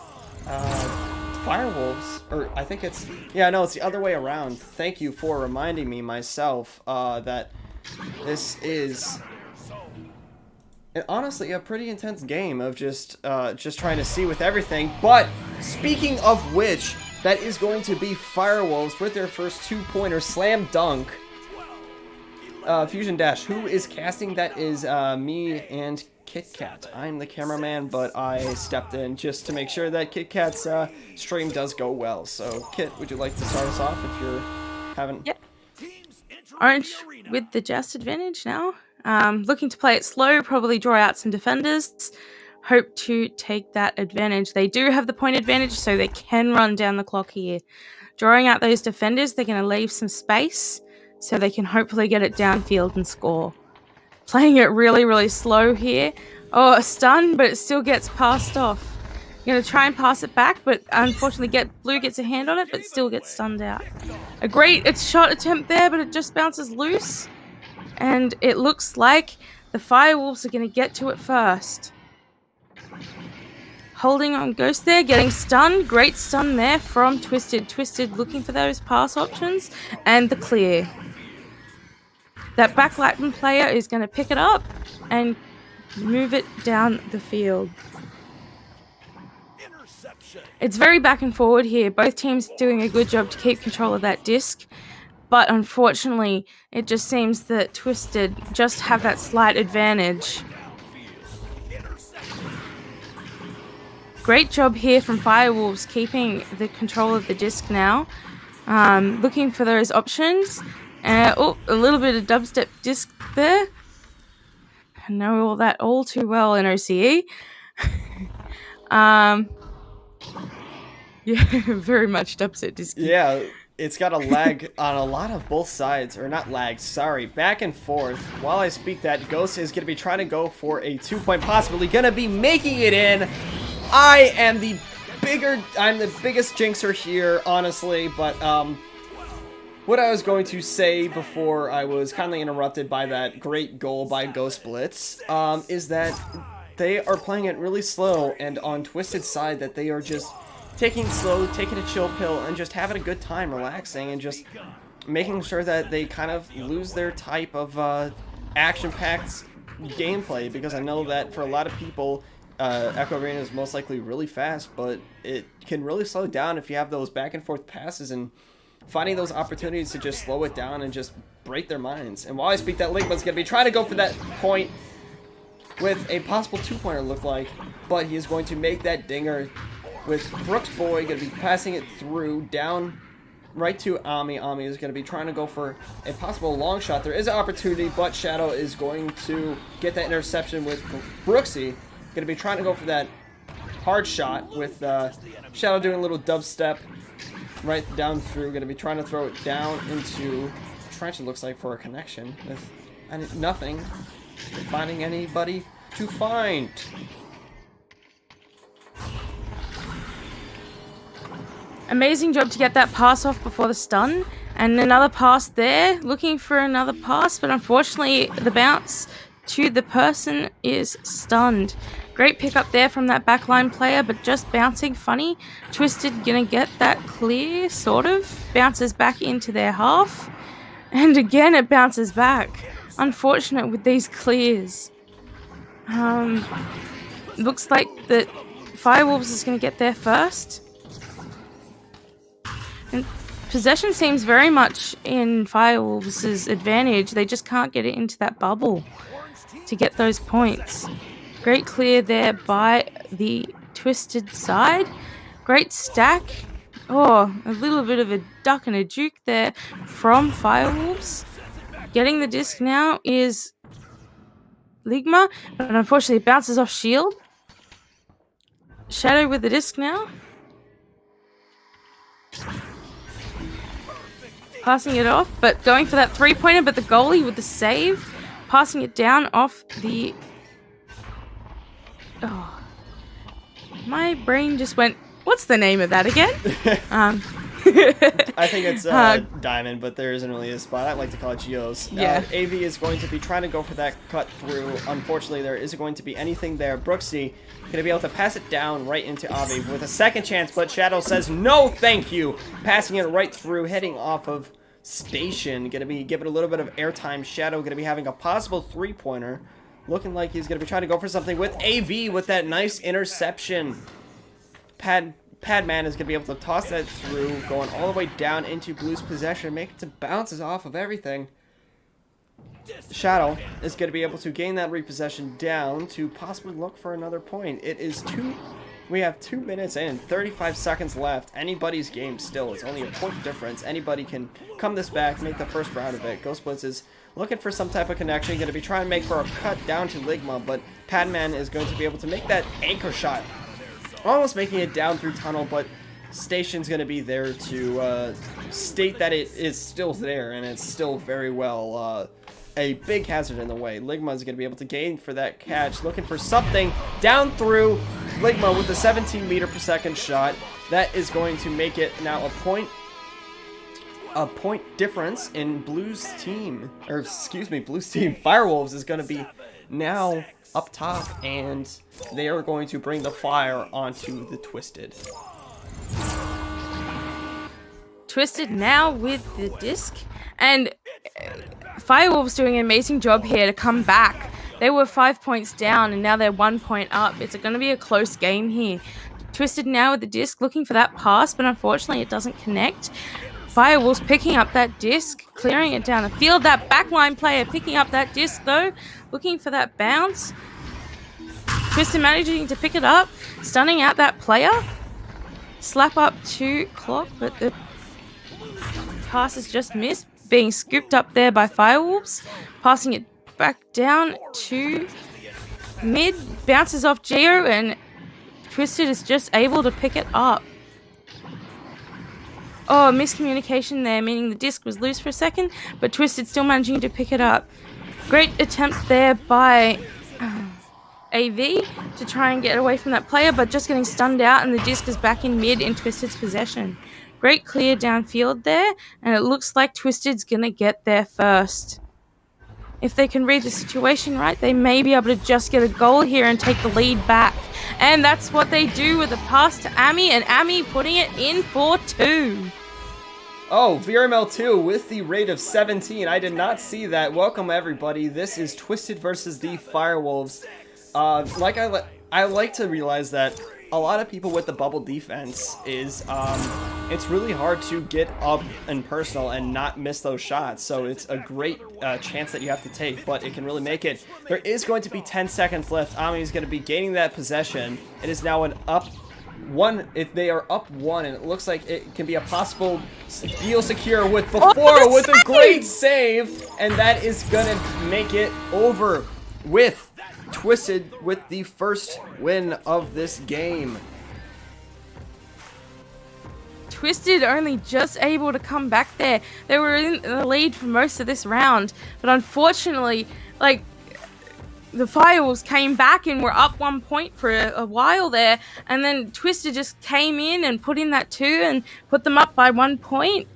Firewolves. Or I think it's, yeah, no, it's the other way around. Thank you for reminding me myself that this is honestly a pretty intense game of just trying to see with everything. But speaking of which, that is going to be Firewolves with their first two-pointer slam dunk. Fusion Dash, who is casting? That is me and KitKat. I'm the cameraman, but I stepped in just to make sure that KitKat's stream does go well. So Kit, would you like to start us off if you're having... Yep. Orange with the just advantage now. Looking to play it slow, probably draw out some defenders. Hope to take that advantage. They do have the point advantage, so they can run down the clock here. Drawing out those defenders, they're going to leave some space, so they can hopefully get it downfield and score. Playing it really, really slow here. Oh, a stun, but it still gets passed off. Going to try and pass it back, but unfortunately Blue gets a hand on it, but still gets stunned out. A great shot attempt there, but it just bounces loose. And it looks like the Firewolves are going to get to it first. Holding on Ghost there, getting stunned. Great stun there from Twisted. Twisted looking for those pass options and the clear. That backlighting player is going to pick it up and move it down the field. It's very back and forward here. Both teams doing a good job to keep control of that disc. But unfortunately, it just seems that Twisted just have that slight advantage. Great job here from Firewolves keeping the control of the disc now. Looking for those options. Oh, a little bit of dubstep disc there. I know all that all too well in OCE. Yeah, very much dubstep disc. Yeah, it's got a lag on a lot of both sides, or not lag, sorry, back and forth. While I speak that, Ghost is going to be trying to go for a 2-point, possibly going to be making it in. I'm the biggest jinxer here, honestly, but what I was going to say before I was kindly interrupted by that great goal by Ghost Blitz is that they are playing it really slow, and on Twisted's side that they are just taking it slow, taking a chill pill, and just having a good time, relaxing, and just making sure that they kind of lose their type of action-packed gameplay, because I know that for a lot of people, Echo Arena is most likely really fast, but it can really slow down if you have those back-and-forth passes, and finding those opportunities to just slow it down and just break their minds. And while I speak that, Ligma's going to be trying to go for that point with a possible 2-pointer, look like, but he is going to make that dinger with Brooks Boy going to be passing it through down right to Ami. Ami is going to be trying to go for a possible long shot. There is an opportunity, but Shadow is going to get that interception with Brooksy. Going to be trying to go for that hard shot with Shadow doing a little dubstep right down through. Going to be trying to throw it down into trench, it looks like, for a connection with nothing. Finding anybody to find. Amazing job to get that pass off before the stun. And another pass there, looking for another pass, but unfortunately the bounce to the person is stunned. Great pickup there from that backline player, but just bouncing funny. Twisted gonna get that clear, sort of. Bounces back into their half. And again it bounces back. Unfortunate with these clears. Looks like that Firewolves is gonna get there first. And possession seems very much in Firewolves' advantage. They just can't get it into that bubble to get those points. Great clear there by the Twisted side. Great stack. Oh, a little bit of a duck and a juke there from Firewolves. Getting the disc now is Ligma, but unfortunately it bounces off shield. Shadow with the disc now. Passing it off, but going for that 3-pointer, but the goalie with the save. Passing it down off the... Oh. My brain just went, what's the name of that again? I think it's Diamond, but there isn't really a spot. I like to call it Geos. Yeah. AV is going to be trying to go for that cut through. Unfortunately, there isn't going to be anything there. Brooksy going to be able to pass it down right into Avi with a second chance, but Shadow says no thank you. Passing it right through, heading off of Station. Going to be giving a little bit of airtime. Shadow going to be having a possible 3-pointer. Looking like he's going to be trying to go for something with AV with that nice interception. Padman is going to be able to toss that through, going all the way down into Blue's possession, making some bounces off of everything. Shadow is going to be able to gain that repossession down to possibly look for another point. It is we have 2 minutes and 35 seconds left. Anybody's game still. It's only a point difference. Anybody can come this back, make the first round of it. Ghost Blitz is looking for some type of connection. Going to be trying to make for a cut down to Ligma, but Padman is going to be able to make that anchor shot. Almost making it down through tunnel, but Station's going to be there to state that it is still there, and it's still very well a big hazard in the way. Ligma is going to be able to gain for that catch, looking for something down through Ligma with a 17 meter per second shot. That is going to make it now a point difference in Blue's team, or excuse me, Blue's team. Firewolves is going to be now up top, and they are going to bring the fire onto the Twisted. Twisted now with the disc, and Firewolves doing an amazing job here to come back. They were 5 points down, and now they're 1 point up. It's going to be a close game here. Twisted now with the disc, looking for that pass, but unfortunately it doesn't connect. Firewolves picking up that disc, clearing it down the field. That backline player picking up that disc, though, looking for that bounce. Twisted managing to pick it up, stunning out that player. Slap up to Clock, but the pass is just missed. being scooped up there by Firewolves, passing it back down to mid, bounces off Geo, and Twisted is just able to pick it up. Oh, miscommunication there, meaning the disc was loose for a second, but Twisted still managing to pick it up. Great attempt there by AV to try and get away from that player, but just getting stunned out, and the disc is back in mid in Twisted's possession. Great clear downfield there, and it looks like Twisted's going to get there first. If they can read the situation right, they may be able to just get a goal here and take the lead back. And that's what they do with a pass to Ami, and Ami putting it in for 2. Oh, VRML 2 with the rate of 17. I did not see that. Welcome, everybody. This is Twisted versus the Firewolves. I like to realize that a lot of people with the bubble defense is, it's really hard to get up and personal and not miss those shots. So it's a great chance that you have to take, but it can really make it. There is going to be 10 seconds left. Ami is going to be gaining that possession. It is now an up 1. If they are up 1, and it looks like it can be a possible deal secure with before with a great save, and that is going to make it over with Twisted with the first win of this game. Twisted only just able to come back there. They were in the lead for most of this round, but unfortunately, like, the Firewolves came back and were up 1 point for a while there, and then Twisted just came in and put in that 2 and put them up by 1 point.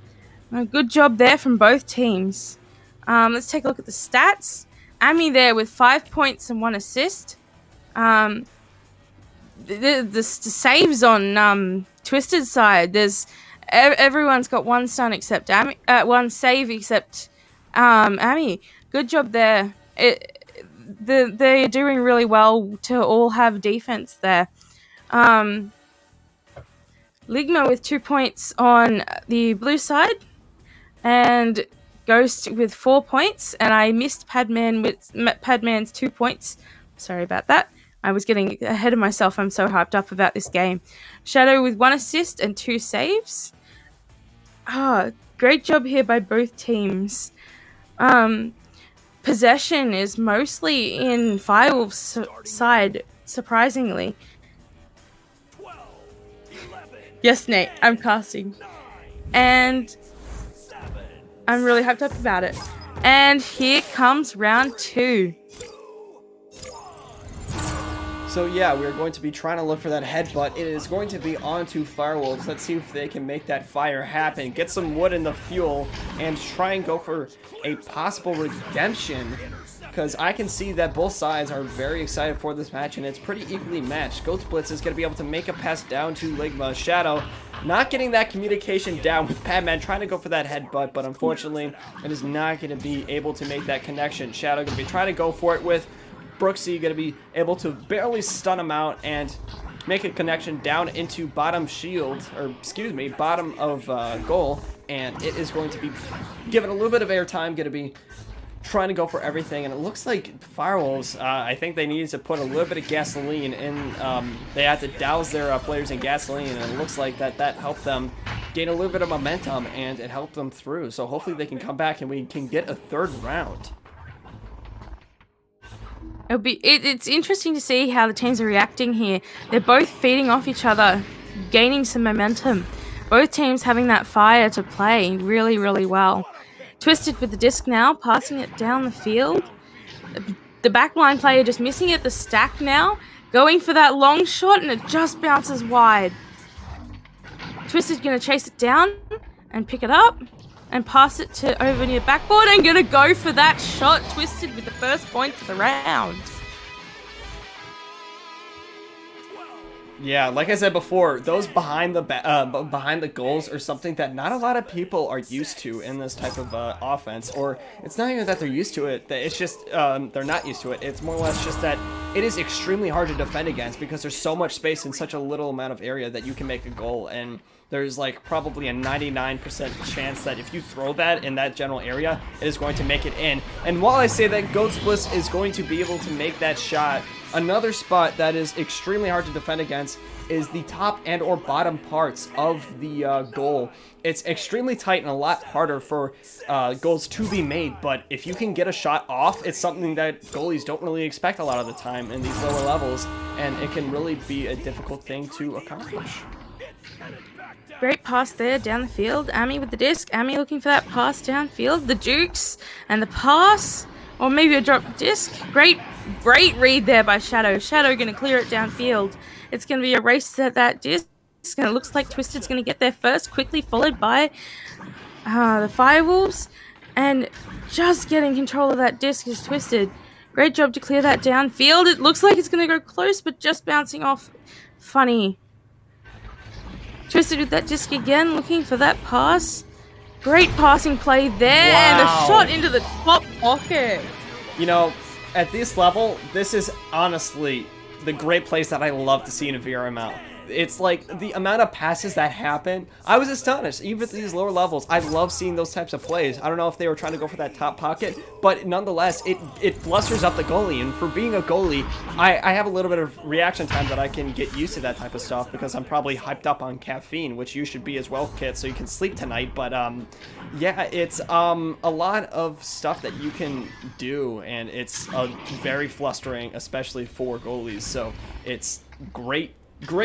Good job there from both teams. Let's take a look at the stats. Ami there with 5 points and 1 assist. The saves on Twisted's side, there's everyone's got 1 stun except Ami, 1 save except Ami. Good job there. They're doing really well to all have defense there. Ligma with 2 points on the blue side, and Ghost with 4 points, and I missed Padman's 2 points. Sorry about that. I was getting ahead of myself. I'm so hyped up about this game. Shadow with 1 assist and 2 saves. Great job here by both teams. Possession is mostly in Firewolf's side, surprisingly. 12, 11, Yes, Nate, I'm casting. And I'm really hyped up about it. And here comes round 2. So yeah, we're going to be trying to look for that headbutt. It is going to be on to Firewolves. Let's see if they can make that fire happen. Get some wood in the fuel and try and go for a possible redemption. Because I can see that both sides are very excited for this match, and it's pretty equally matched. Goats Blitz is going to be able to make a pass down to Ligma. Shadow not getting that communication down with Padman, trying to go for that headbutt, but unfortunately it is not going to be able to make that connection. Shadow going to be trying to go for it with Brooksy, going to be able to barely stun him out and make a connection down into bottom shield, or excuse me, bottom of goal, and it is going to be given a little bit of airtime, going to be trying to go for everything, and it looks like Firewolves, I think they needed to put a little bit of gasoline in, they had to douse their players in gasoline, and it looks like that helped them gain a little bit of momentum, and it helped them through, so hopefully they can come back and we can get a 3rd round. It's interesting to see how the teams are reacting here. They're both feeding off each other, gaining some momentum. Both teams having that fire to play really, really well. Twisted with the disc now, passing it down the field. The backline player just missing it, the stack now, going for that long shot, and it just bounces wide. Twisted's going to chase it down and pick it up and pass it to over near backboard, and going to go for that shot. Twisted with the first point of the round. Yeah, like I said before, those behind the goals are something that not a lot of people are used to in this type of offense. Or it's not even that they're used to it; it's just they're not used to it. It's more or less just that it is extremely hard to defend against because there's so much space in such a little amount of area that you can make a goal. And there's like probably a 99% chance that if you throw that in that general area, it is going to make it in. And while I say that Goats Bliss is going to be able to make that shot, Another spot that is extremely hard to defend against is the top and or bottom parts of the goal. It's extremely tight and a lot harder for goals to be made, but if you can get a shot off, it's something that goalies don't really expect a lot of the time in these lower levels, and it can really be a difficult thing to accomplish. Great pass there down the field. Ami with the disc. Ami looking for that pass downfield. The Dukes and the pass. Or maybe a drop disc. Great read there by Shadow. Shadow going to clear it downfield. It's going to be a race at that disc. And it looks like Twisted's going to get there first. Quickly followed by the Firewolves. And just getting control of that disc is Twisted. Great job to clear that downfield. It looks like it's going to go close, but just bouncing off. Funny. Twisted with that disc again, looking for that pass. Great passing play there, and a shot into the top pocket. You know, at this level, this is honestly the great place that I love to see in a VRML. It's like the amount of passes that happen. I was astonished. Even at these lower levels, I love seeing those types of plays. I don't know if they were trying to go for that top pocket, but nonetheless, it blusters up the goalie. And for being a goalie, I have a little bit of reaction time that I can get used to that type of stuff because I'm probably hyped up on caffeine, which you should be as well, Kit, so you can sleep tonight. But yeah, it's a lot of stuff that you can do, and it's very flustering, especially for goalies. So it's great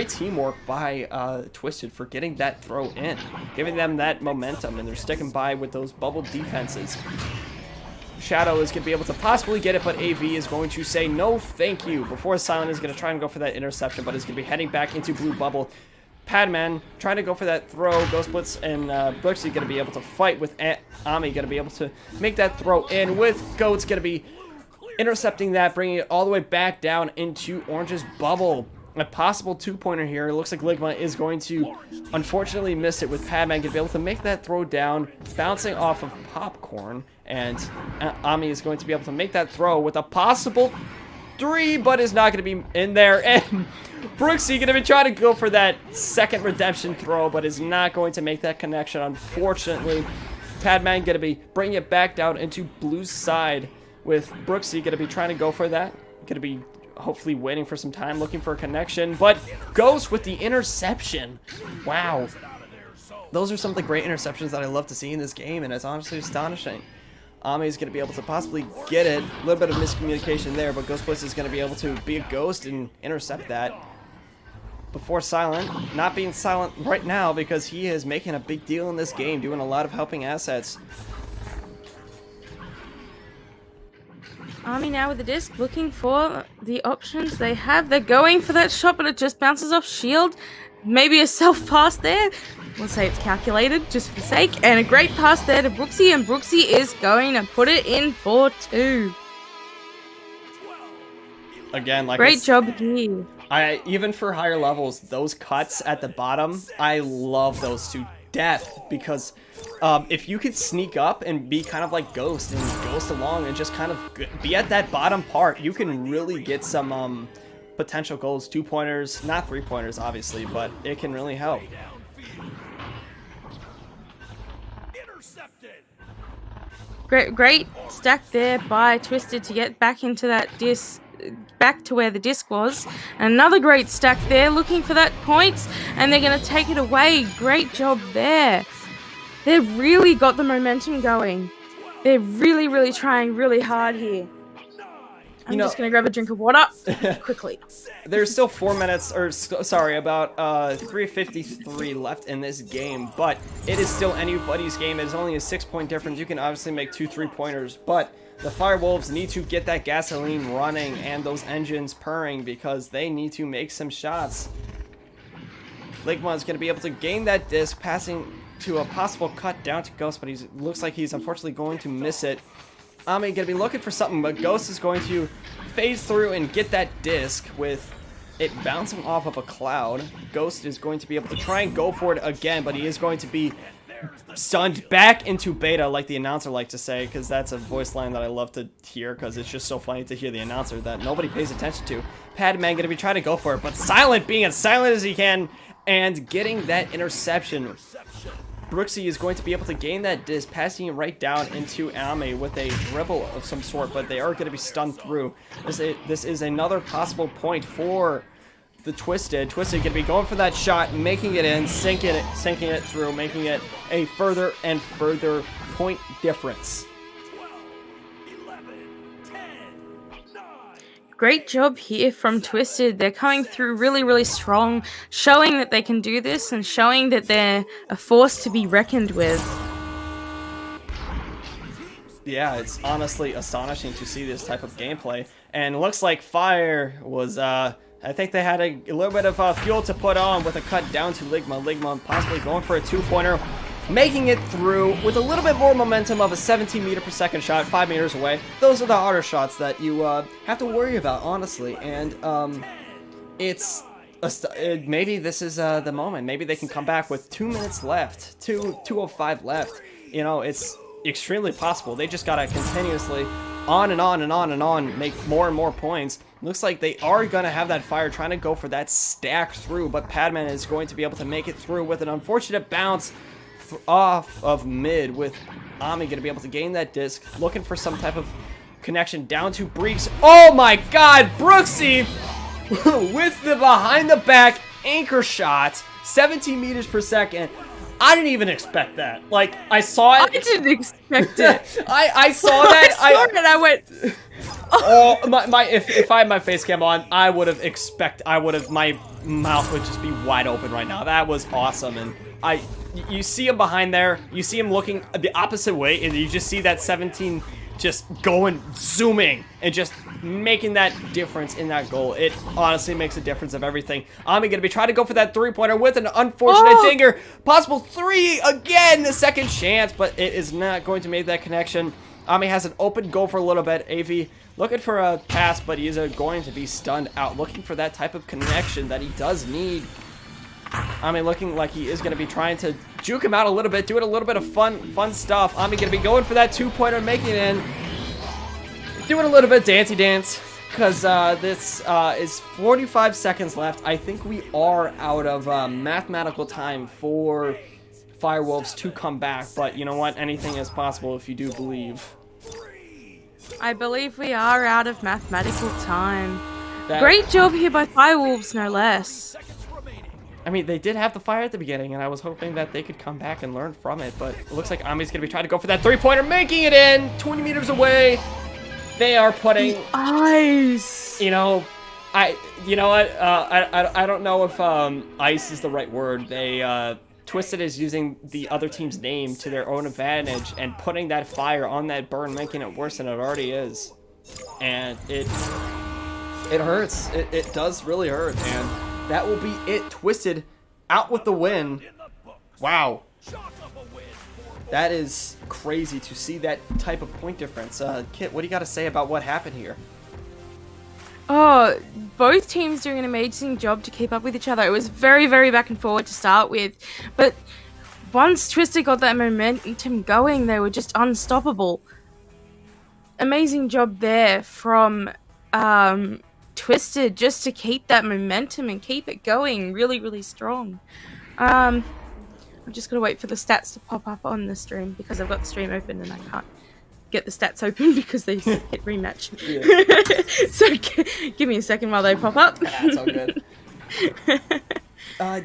teamwork by Twisted for getting that throw in, giving them that momentum, and they're sticking by with those bubble defenses. Shadow is going to be able to possibly get it, but AV is going to say no thank you before Silent is going to try and go for that interception, but is going to be heading back into blue bubble. Padman trying to go for that throw. Ghost Blitz and Brooksy going to be able to fight with Ami, going to be able to make that throw in with Goats going to be intercepting that, bringing it all the way back down into Orange's bubble. A possible two-pointer here. It looks like Ligma is going to unfortunately miss it, with Padman going to be able to make that throw down, bouncing off of Popcorn, and Ami is going to be able to make that throw with a possible 3, but is not going to be in there, and Brooksy going to be trying to go for that second redemption throw, but is not going to make that connection, unfortunately. Padman going to be bringing it back down into Blue's side, with Brooksy going to be trying to go for that, going to be hopefully waiting for some time, looking for a connection, but Ghost with the interception. Wow. Those are some of the great interceptions that I love to see in this game, and it's honestly astonishing. Ami is going to be able to possibly get it. A little bit of miscommunication there, but Ghost Blitz is going to be able to be a ghost and intercept that. Before Silent, not being silent right now because he is making a big deal in this game, doing a lot of helping assets. Army now with the disc, looking for the options they have. They're going for that shot, but it just bounces off shield. Maybe a self-pass there. We'll say it's calculated, just for sake. And a great pass there to Brooksy, and Brooksy is going to put it in for 2. Again, like great job here. Even for higher levels, those cuts at the bottom, I love those to death, because if you could sneak up and be kind of like Ghost and ghost along and just kind of be at that bottom part, you can really get some potential goals, 2-pointers, not 3-pointers obviously, but it can really help. Great stack there by Twisted to get back into that disc, back to where the disc was. Another great stack there, looking for that point, and they're going to take it away. Great job there. They've really got the momentum going. They're really trying really hard here. I'm just going to grab a drink of water quickly. There's still 4 minutes, or sorry, about 3:53 left in this game, but it is still anybody's game. It is only a 6-point difference. You can obviously make 2 3-pointers, but the Firewolves need to get that gasoline running and those engines purring because they need to make some shots. Ligma is going to be able to gain that disc, passing to a possible cut down to Ghost, but he looks like he's unfortunately going to miss it. Ami going to be looking for something, but Ghost is going to phase through and get that disc with it bouncing off of a cloud. Ghost is going to be able to try and go for it again, but he is going to be stunned back into beta, like the announcer likes to say, because that's a voice line that I love to hear, because it's just so funny to hear the announcer that nobody pays attention to. Padman going to be trying to go for it, but Silent being as silent as he can and getting that interception. Brooksy is going to be able to gain that disc, passing it right down into Ame with a dribble of some sort, but they are going to be stunned through. This is another possible point for the Twisted. Twisted going to be going for that shot, making it in, sinking it through, making it a further and further point difference. 12, 11, 10, 9. Great job here from Twisted. They're coming through really, really strong, showing that they can do this and showing that they're a force to be reckoned with. Yeah, it's honestly astonishing to see this type of gameplay. And it looks like Fire was, I think they had a little bit of fuel to put on with a cut down to Ligma. Ligma possibly going for a two-pointer, making it through with a little bit more momentum of a 17 meter per second shot, 5 meters away. Those are the harder shots that you have to worry about, honestly. And maybe this is the moment. Maybe they can come back with 2 minutes left, 2:05 left. You know, it's extremely possible. They just gotta continuously on and on and on and on make more and more points. Looks like they are gonna have that Fire trying to go for that stack through, but Padman is going to be able to make it through with an unfortunate bounce off of mid, with Ami going to be able to gain that disc, looking for some type of connection down to Breeks. Oh my god, Brooksy with the behind the back anchor shot, 17 meters per second. I didn't even expect that. Like, I saw it. I didn't expect it. I saw that. I saw it and I went... Oh, if I had my face cam on, my mouth would just be wide open right now. That was awesome. And you see him behind there, you see him looking the opposite way, and you just see that 17 just going, zooming, and just making that difference in that goal. It honestly makes a difference of everything. Ami gonna be trying to go for that three-pointer with an unfortunate dinger. Possible three again, the second chance, but it is not going to make that connection. Ami has an open goal for a little bit. AV looking for a pass, but he is going to be stunned out, looking for that type of connection that he does need. Ami looking like he is going to be trying to juke him out a little bit, doing a little bit of fun stuff. Ami going to be going for that two-pointer, making it in. Doing a little bit of dancey dance, because this is 45 seconds left. I think we are out of mathematical time for Firewolves to come back, but you know what? Anything is possible if you do believe. I believe we are out of mathematical time. Great job here by Firewolves, no less. I mean, they did have the fire at the beginning, and I was hoping that they could come back and learn from it, but it looks like Ami's going to be trying to go for that three-pointer, making it in, 20 meters away. They are putting... Ice! You know, I don't know if ice is the right word. They, Twisted is using the other team's name to their own advantage and putting that fire on that burn, making it worse than it already is. And it hurts. It does really hurt, and that will be it. Twisted out with the win. Wow. That is crazy to see that type of point difference. Kit, what do you got to say about what happened here? Oh, both teams doing an amazing job to keep up with each other. It was very, very back and forward to start with. But once Twisted got that momentum going, they were just unstoppable. Amazing job there from Twisted just to keep that momentum and keep it going really, really strong. I'm just going to wait for the stats to pop up on the stream because I've got the stream open and I can't get the stats open because they hit rematch. Yeah. So give me a second while they pop up. That's all good.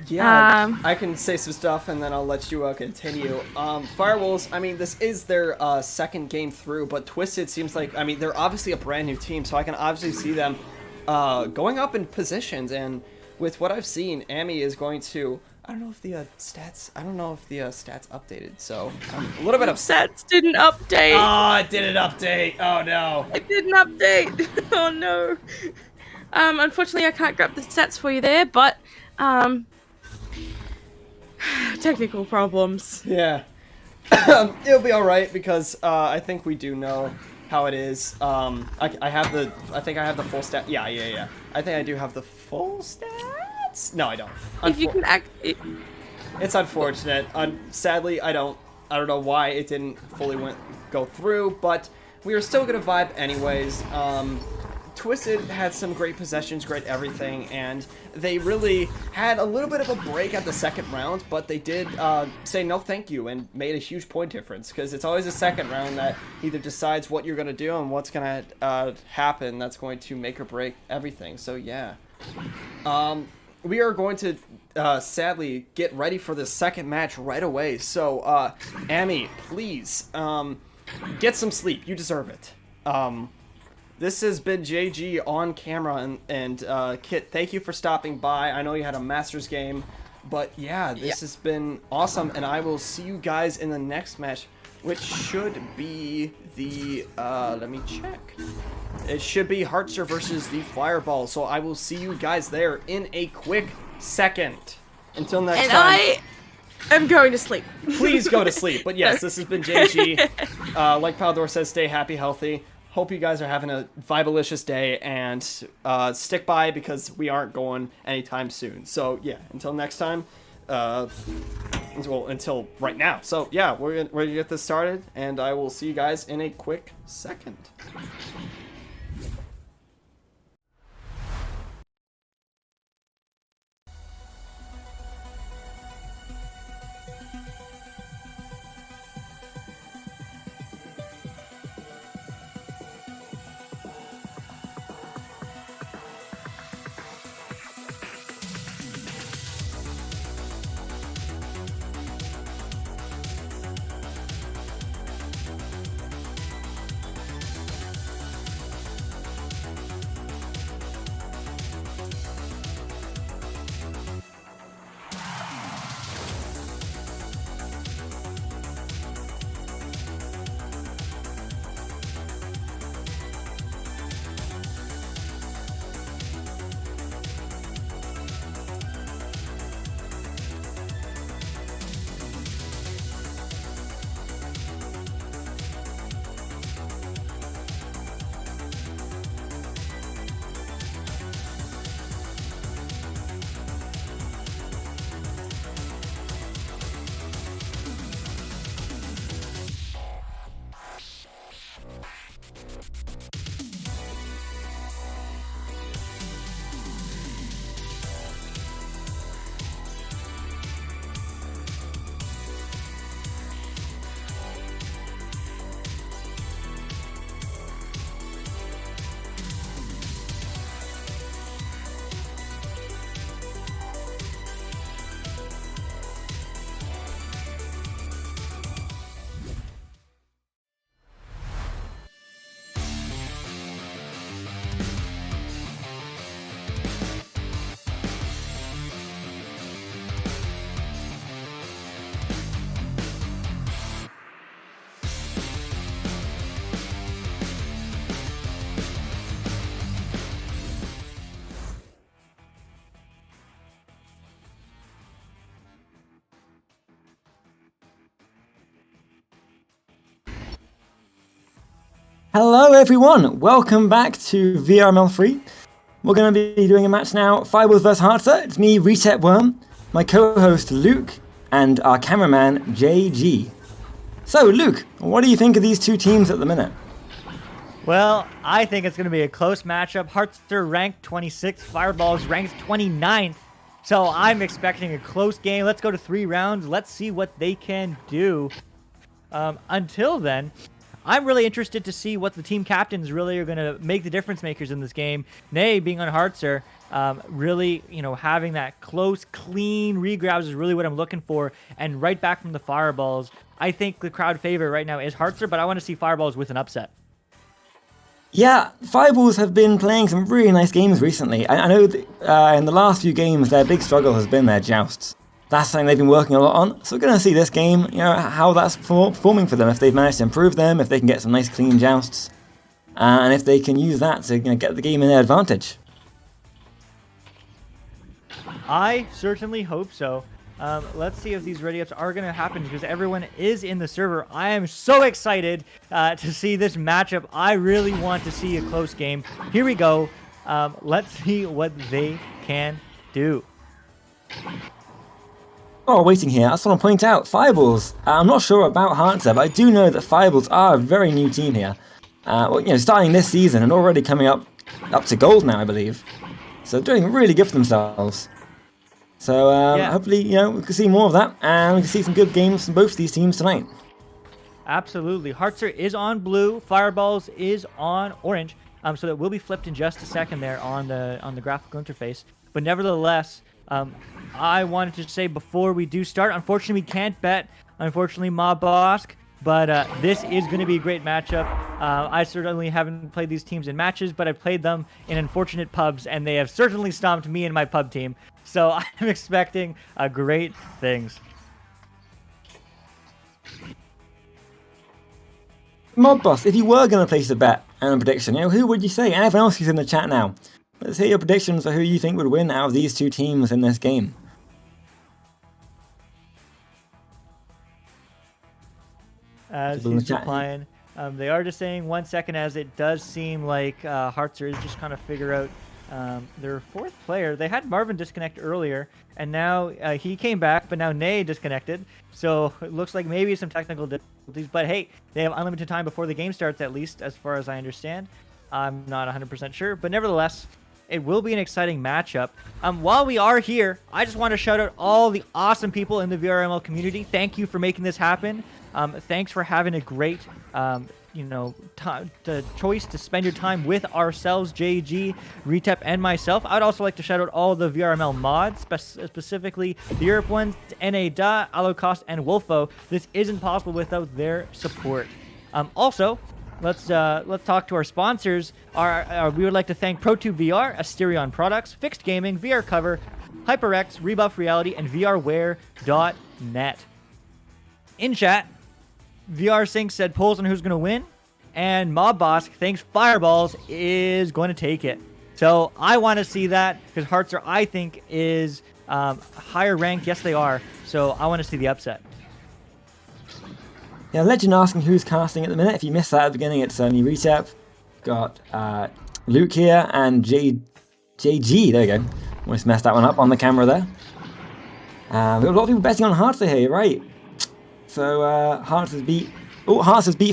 Yeah, I can say some stuff and then I'll let you continue. Firewolves, I mean, this is their second game through, but Twisted seems like, I mean, they're obviously a brand new team, so I can obviously see them going up in positions, and with what I've seen, Ami is going to... I don't know if the stats updated, so I'm a little bit upset. Stats didn't update. Oh, it didn't update. Oh, no. It didn't update. Oh, no. Unfortunately, I can't grab the stats for you there, but, technical problems. Yeah. It'll be alright, because, I think we do know how it is. I think I have the full stat. Yeah. I think I do have the full stats. No, I don't. If you can It's unfortunate. Sadly, I don't know why it didn't fully go through, but we are still gonna vibe anyways. Twisted had some great possessions, great everything, and they really had a little bit of a break at the second round, but they did say no thank you and made a huge point difference, because it's always the second round that either decides what you're going to do and what's going to happen that's going to make or break everything. So yeah. We are going to sadly get ready for the second match right away. So, Amy, please get some sleep. You deserve it. This has been JG on camera, and Kit, thank you for stopping by. I know you had a Masters game, but yeah, this has been awesome, and I will see you guys in the next match, which should be the, let me check. It should be Heartster versus the Fireball, so I will see you guys there in a quick second. Until next time. I am going to sleep. Please go to sleep. But yes, this has been JG. Like Paldor says, stay happy, healthy. Hope you guys are having a vibalicious day, and stick by because we aren't going anytime soon. So yeah, until next time. Well, until right now. So yeah, we're gonna get this started, and I will see you guys in a quick second. Hello everyone, welcome back to VRML 3. We're going to be doing a match now, Fireballs vs Heartster. It's me, Reset Worm, my co-host Luke, and our cameraman JG. So Luke, what do you think of these two teams at the minute? Well, I think it's going to be a close matchup. Heartster ranked 26th, Fireballs ranked 29th. So I'm expecting a close game. Let's go to 3 rounds. Let's see what they can do. Until then, I'm really interested to see what the team captains really are going to make the difference makers in this game. Nay, being on Heartster, really, having that close, clean regrabs is really what I'm looking for. And right back from the Fireballs, I think the crowd favorite right now is Heartster, but I want to see Fireballs with an upset. Yeah, Fireballs have been playing some really nice games recently. I know that, in the last few games, their big struggle has been their jousts. That's something they've been working a lot on. So we're going to see this game, how that's performing for them, if they've managed to improve them, if they can get some nice clean jousts, and if they can use that to get the game in their advantage. I certainly hope so. Let's see if these ready-ups are going to happen because everyone is in the server. I am so excited to see this matchup. I really want to see a close game. Here we go. Let's see what they can do. Oh, waiting here, I just want to point out, Fireballs, I'm not sure about Heartster, but I do know that Fireballs are a very new team here. Starting this season and already coming up up to gold now, I believe. So doing really good for themselves. So hopefully, we can see more of that, and we can see some good games from both these teams tonight. Absolutely. Heartser is on blue. Fireballs is on orange. So that will be flipped in just a second there on the graphical interface. But nevertheless, I wanted to say before we do start, unfortunately we can't bet. Unfortunately, Ma Bosk. But this is going to be a great matchup. I certainly haven't played these teams in matches, but I've played them in unfortunate pubs, and they have certainly stomped me and my pub team. So I'm expecting great things. Modboss, if you were going to place a bet and a prediction, who would you say? And everyone else who's in the chat now, let's hear your predictions for who you think would win out of these two teams in this game. As he's replying, they are just saying 1 second, as it does seem like Heartser is just kind of figure out their fourth player. They had Marvin disconnect earlier, and now he came back, but now Nay disconnected. So it looks like maybe some technical difficulties. But hey, they have unlimited time before the game starts, at least as far as I understand. I'm not 100% sure, but nevertheless, it will be an exciting matchup. While we are here, I just want to shout out all the awesome people in the VRML community. Thank you for making this happen. Thanks for having a great, choice to spend your time with ourselves, JG, Retep, and myself. I'd also like to shout out all the VRML mods, specifically the Europe ones, NA Da, Alocost, and Wolfo. This isn't possible without their support. Also, let's talk to our sponsors. We would like to thank ProTube VR, Asterion Products, Fixed Gaming, VR Cover, HyperX, Rebuff Reality, and VRware.net. In chat, VR Sync said polls on who's going to win, and Mob Bosk thinks Fireballs is going to take it. So I want to see that, because Heartser, I think, is higher ranked. Yes, they are. So I want to see the upset. Yeah, Legend asking who's casting at the minute. If you missed that at the beginning, it's only Retep. Got Luke here and JG. There you go. Almost messed that one up on the camera there. We've got a lot of people betting on Heartser here, you're right. So Hearts has beat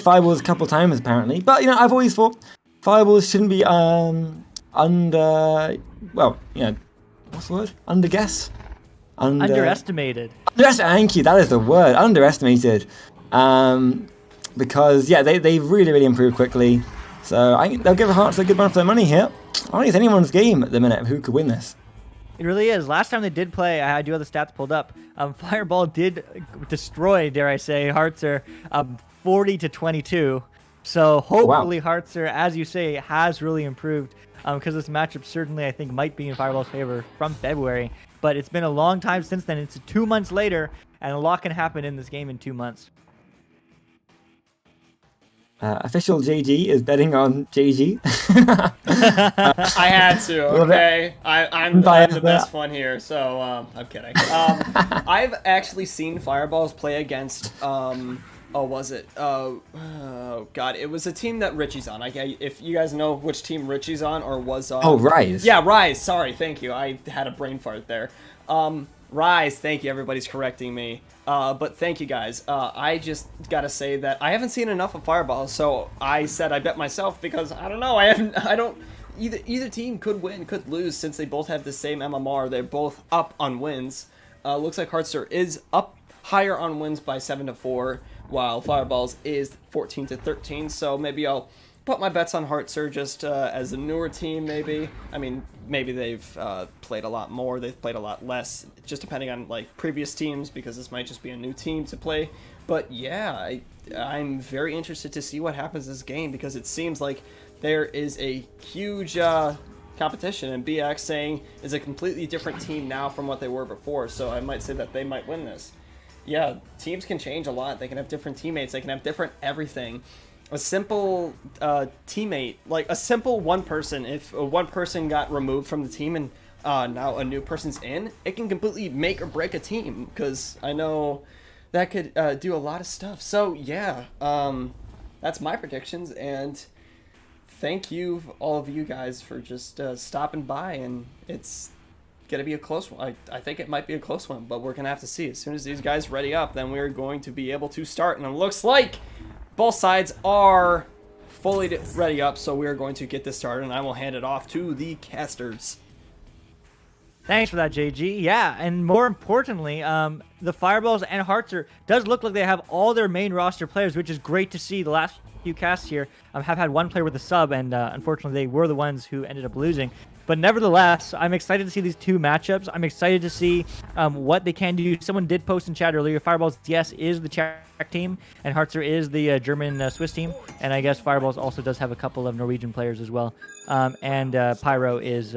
Fireballs a couple of times apparently, but I've always thought Fireballs shouldn't be underestimated. Thank you, that is the word, underestimated. Because they really improved quickly. So I think they'll give Hearts a good run for their money here. I don't think it's anyone's game at the minute who could win this. It really is. Last time they did play, I do have the stats pulled up. Fireball did destroy, dare I say, Heartser 40-22. So hopefully Heartser, as you say, has really improved, because this matchup certainly, I think, might be in Fireball's favor from February. But it's been a long time since then. It's 2 months later, and a lot can happen in this game in 2 months. Official JG is betting on JG. I had to, okay? I'm the best one here, so I'm kidding. I've actually seen Fireballs play against, it was a team that Richie's on. If you guys know which team Richie's on or was on. Oh, Rise. Yeah, Rise, sorry, thank you. I had a brain fart there. Rise, thank you, everybody's correcting me. But thank you guys. I just gotta say that I haven't seen enough of Fireball, so I said I bet myself because I don't know. Either team could win, could lose, since they both have the same MMR. They're both up on wins. Looks like Heartser is up higher on wins by 7-4, while Fireballs is 14-13. So maybe I'll put my bets on Heartser just as a newer team, maybe. I mean, maybe they've played a lot more, they've played a lot less, just depending on like previous teams, because this might just be a new team to play. But yeah, I'm very interested to see what happens this game, because it seems like there is a huge competition, and BX saying is a completely different team now from what they were before, so I might say that they might win this. Yeah, teams can change a lot, they can have different teammates, they can have different everything. A simple teammate, like a simple one person, if one person got removed from the team and now a new person's in, it can completely make or break a team, because I know that could do a lot of stuff. So yeah, that's my predictions, and thank you, all of you guys, for just stopping by, and it's gonna be a close one. I think it might be a close one, but we're gonna have to see. As soon as these guys ready up, then we're going to be able to start, and it looks like both sides are fully ready up, so we are going to get this started, and I will hand it off to the casters. Thanks for that, JG. Yeah, and more importantly, the Fireballs and Heartser does look like they have all their main roster players, which is great to see. The last few casts here have had one player with a sub, and unfortunately they were the ones who ended up losing. But nevertheless, I'm excited to see these two matchups. I'm excited to see what they can do. Someone did post in chat earlier, Fireballs, yes, is the Czech team, and Heartser is the German-Swiss team. And I guess Fireballs also does have a couple of Norwegian players as well. And Pyro is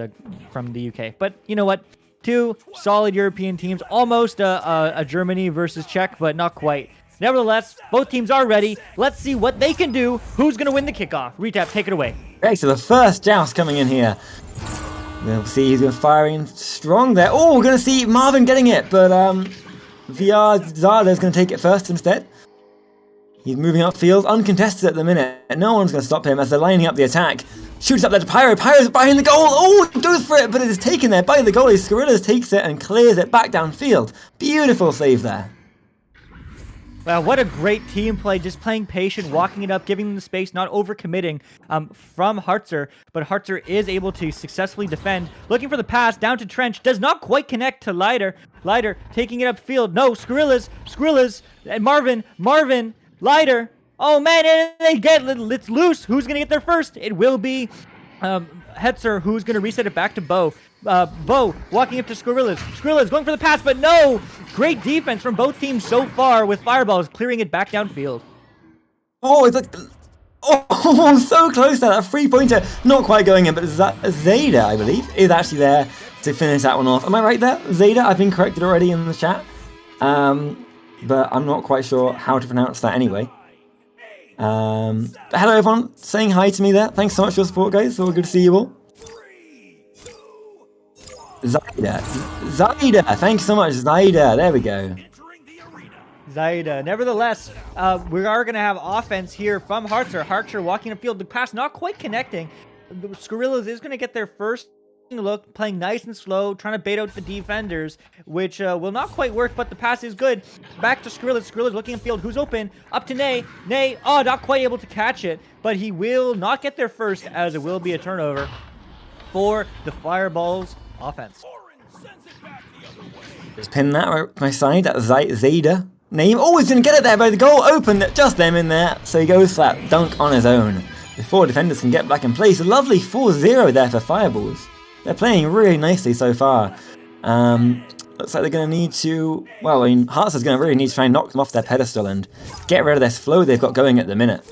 from the UK. But you know what? Two solid European teams. Almost a Germany versus Czech, but not quite. Nevertheless, both teams are ready. Let's see what they can do. Who's going to win the kickoff? Retap, take it away. Okay, so the first joust coming in here. We'll see he's going to fire in strong there. Oh, we're going to see Marvin getting it, but Zada's going to take it first instead. He's moving upfield, uncontested at the minute. No one's going to stop him as they're lining up the attack. Shoots up there to Pyro. Pyro's behind the goal. Oh, he goes for it, but it is taken there by the goalie. Skorillas takes it and clears it back downfield. Beautiful save there. Wow, what a great team play, just playing patient, walking it up, giving them the space, not overcommitting from Heartser, but Heartser is able to successfully defend. Looking for the pass, down to Trench, does not quite connect to Lighter. Lighter taking it upfield. No, Skorillas, and Marvin, Lighter. Oh man, and they get it's loose. Who's going to get there first? It will be Hetzer, who's going to reset it back to Bo. Bo walking up to Skorillas. Skorillas going for the pass, but no! Great defense from both teams so far, with Fireballs clearing it back downfield. Oh, it's like... Oh, so close to that 3-pointer. Not quite going in, but Zada, I believe, is actually there to finish that one off. Am I right there? Zada? I've been corrected already in the chat. But I'm not quite sure how to pronounce that anyway. Hello everyone, saying hi to me there. Thanks so much for your support, guys. So good to see you all. Zaida, thank you so much, Zaida. There we go. Zaida. Nevertheless, we are going to have offense here from Heartser. Heartser walking upfield, the pass not quite connecting. Skorillas is going to get there first. Look, playing nice and slow, trying to bait out the defenders, which will not quite work, but the pass is good. Back to Skorillas. Skorillas looking upfield. Who's open? Up to Nay. Nay, oh, not quite able to catch it, but he will not get there first, as it will be a turnover for the Fireballs offense. Just pin that right by my side. That's Zada. Name. Oh, he's going to get it there by the goal. Open. Just them in there. So he goes for that dunk on his own before defenders can get back in place. A lovely 4-0 there for Fireballs. They're playing really nicely so far. Looks like they're going to need to... Well, I mean, Hearts is going to really need to try and knock them off their pedestal and get rid of this flow they've got going at the minute.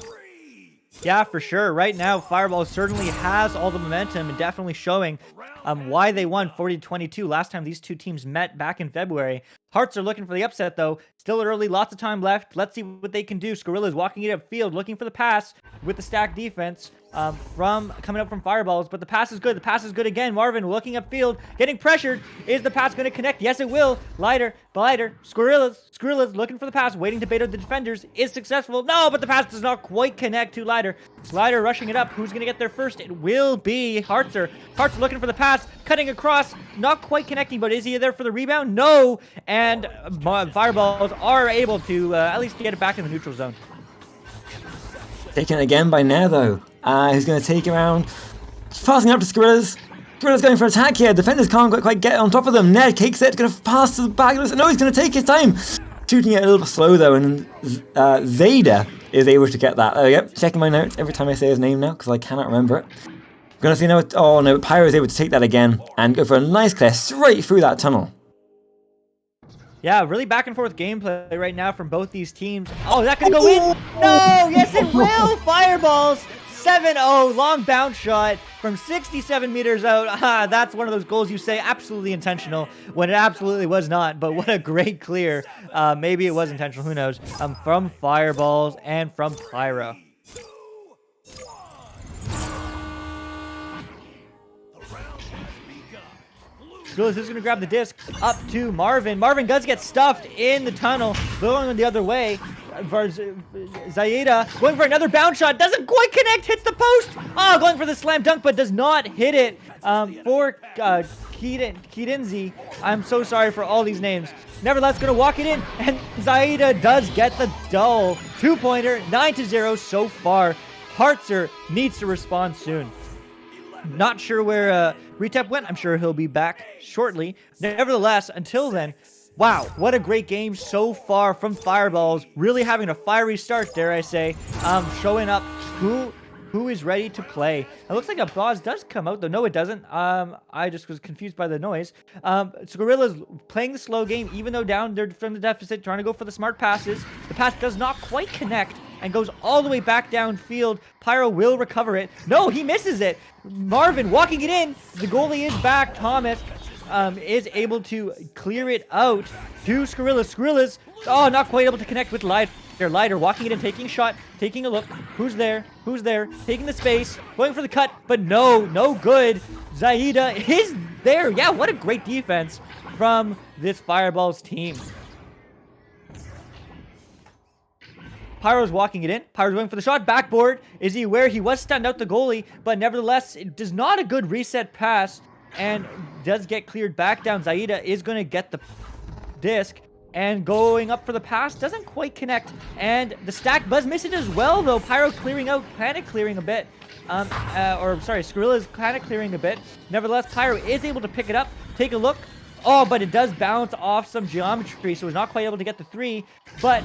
Yeah, for sure. Right now, Fireball certainly has all the momentum and definitely showing why they won 40-22 last time these two teams met back in February. Hearts are looking for the upset, though. Still early, lots of time left. Let's see what they can do. Skorillas walking it upfield, looking for the pass with the stacked defense coming up from Fireballs. But the pass is good. The pass is good again. Marvin looking upfield, getting pressured. Is the pass going to connect? Yes, it will. Lighter. Skorillas looking for the pass, waiting to bait out the defenders. Is successful. No, but the pass does not quite connect to Lighter. Lighter rushing it up. Who's going to get there first? It will be Heartser. Heartser looking for the pass, cutting across, not quite connecting, but is he there for the rebound? No. And Fireballs are able to at least get it back in the neutral zone. Taken again by Nair, though. Who's going to take around, passing up to Skorillas. Skorillas going for attack here. Defenders can't quite get on top of them. Nair kicks it, going to pass to the back. No, he's going to take his time. Shooting it a little slow, though, and Zada is able to get that. There we go. Checking my notes every time I say his name now, because I cannot remember it. Going to see now. Oh, no, Pyro is able to take that again and go for a nice clear straight through that tunnel. Yeah, really back and forth gameplay right now from both these teams. Oh, is that going to go in? No, yes it will. Fireballs, 7-0, long bounce shot from 67 meters out. That's one of those goals you say absolutely intentional when it absolutely was not. But what a great clear. Maybe it was intentional, who knows, from Fireballs and from Pyro. Skorillas is going to grab the disc up to Marvin. Marvin does get stuffed in the tunnel, going the other way. Zaida going for another bounce shot. Doesn't quite connect. Hits the post. Oh, going for the slam dunk, but does not hit it for Kidinzi. I'm so sorry for all these names. Nevertheless, going to walk it in, and Zaida does get the dull 2-pointer, 9-0 so far Hartzer needs to respond soon. Not sure where Retep went. I'm sure he'll be back shortly. Nevertheless, until then, wow, what a great game so far from Fireballs. Really having a fiery start, dare I say. Showing up who is ready to play. It looks like a boss does come out, though. No, it doesn't. I just was confused by the noise. So Gorilla's playing the slow game, even though down there from the deficit, trying to go for the smart passes. The pass does not quite connect and goes all the way back downfield. Pyro will recover it. No, he misses it. Marvin walking it in. The goalie is back. Thomas is able to clear it out to Skrilla. Skrilla's, oh, not quite able to connect with Lighter walking it in, taking a shot, taking a look. Who's there? Who's there? Taking the space, going for the cut, but no good. Zaida is there. Yeah, what a great defense from this Fireballs team. Pyro's walking it in. Pyro's going for the shot. Backboard. Is he aware? He was stunned out the goalie, but nevertheless, it does not a good reset pass and does get cleared back down. Zaida is going to get the disc and going up for the pass. Doesn't quite connect. And the stack does miss it as well, though. Pyro clearing out, kind of clearing a bit. Skrilla is kind of clearing a bit. Nevertheless, Pyro is able to pick it up. Take a look. Oh, but it does bounce off some geometry, so he's not quite able to get the 3. But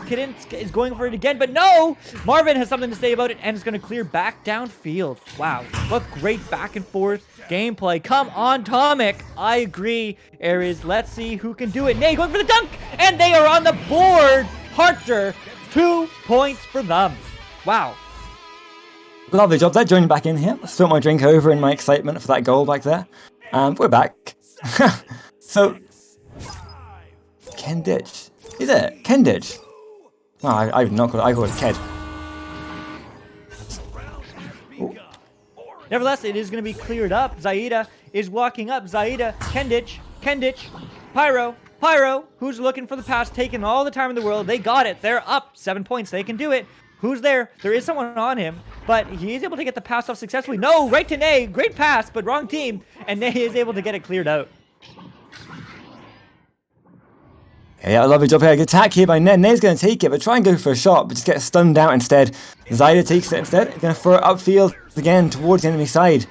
Kidden is going for it again, but no! Marvin has something to say about it, and is going to clear back downfield. Wow, what great back and forth gameplay. Come on, Tomic. I agree, Aries. Let's see who can do it. Nay going for the dunk, and they are on the board. Hartzer, 2 points for them. Wow. Lovely job there, joining back in here. Spilt my drink over in my excitement for that goal back there. We're back. So, Kenditch. Is it? Kenditch? Oh, I've not called it. I call it Ked. Ooh. Nevertheless, it is going to be cleared up. Zaida is walking up. Zaida, Kenditch, Pyro, who's looking for the pass, taking all the time in the world. They got it. They're up 7 points. They can do it. Who's there? There is someone on him, but he is able to get the pass off successfully. No, right to Nay. Great pass, but wrong team. And Nay is able to get it cleared out. Yeah, a lovely job here. Good attack here by Ned. Ned's going to take it, but try and go for a shot, but just get stunned out instead. Zaida takes it instead. Going to throw it upfield again towards the enemy side.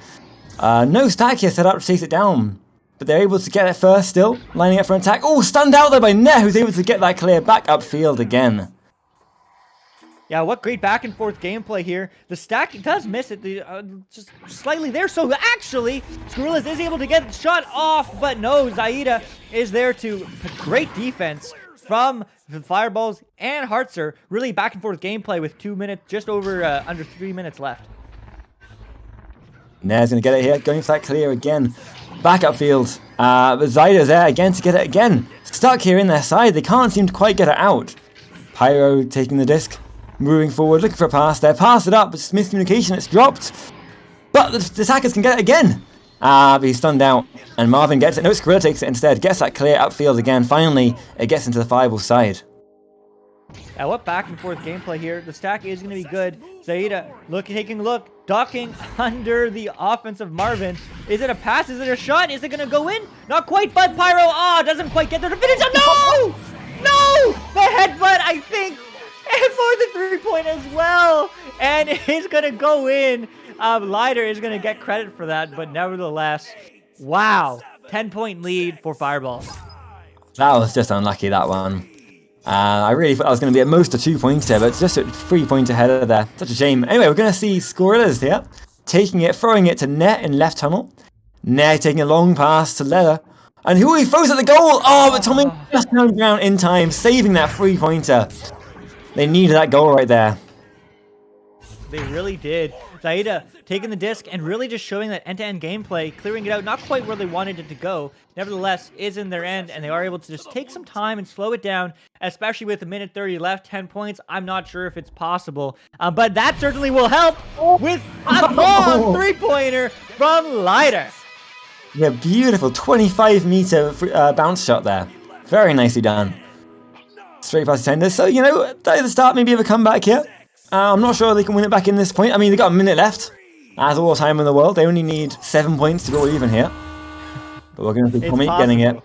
No stack here set up to chase it down, but they're able to get it first still, lining up for an attack. Oh, stunned out there by Ned, who's able to get that clear back upfield again. Yeah, what great back and forth gameplay here. The stack does miss it, just slightly there. So actually, Skrilla is able to get the shot off, but no, Zaida is there to great defense from the Fireballs and Hartzer. Really back and forth gameplay with 2 minutes, just over under 3 minutes left. Nair's going to get it here, going for that clear again. Back upfield, but Zaida's there again to get it again. Stuck here in their side, they can't seem to quite get it out. Pyro taking the disc. Moving forward, looking for a pass there. Pass it up, but it's miscommunication, it's dropped. But the attackers can get it again. But he's stunned out. And Marvin gets it. No, Skrilla takes it instead. Gets that clear upfield again. Finally, it gets into the Fireballs side. Now, what back and forth gameplay here. The stack is going to be good. Zaida, taking a look. Docking under the offensive Marvin. Is it a pass? Is it a shot? Is it going to go in? Not quite, but Pyro, doesn't quite get there to finish. No! No! The headbutt, I think. And for the 3-point as well. And it's going to go in. Lighter is going to get credit for that. But nevertheless, wow. 10-point lead for Fireballs. That was just unlucky, that one. I really thought that was going to be at most a 2-point there, but it's just a 3-point ahead of there. Such a shame. Anyway, we're going to see Skrilla here. Taking it, throwing it to Net in left tunnel. Net taking a long pass to Leather. And who he throws at the goal. Oh, but Tommy just turned around in time, saving that 3-pointer. They needed that goal right there. They really did. Zaida taking the disc and really just showing that end-to-end gameplay, clearing it out, not quite where they wanted it to go. Nevertheless, is in their end, and they are able to just take some time and slow it down, especially with a minute 30 left, 10 points. I'm not sure if it's possible, but that certainly will help with a long 3-pointer from Lighter. Yeah, beautiful 25-meter bounce shot there. Very nicely done. Straight past the tender. So, you know, that is the start maybe of a comeback here. I'm not sure they can win it back in this point. I mean, they've got a minute left. That's all the time in the world. They only need 7 points to go even here. But we're going to see Tommy getting it.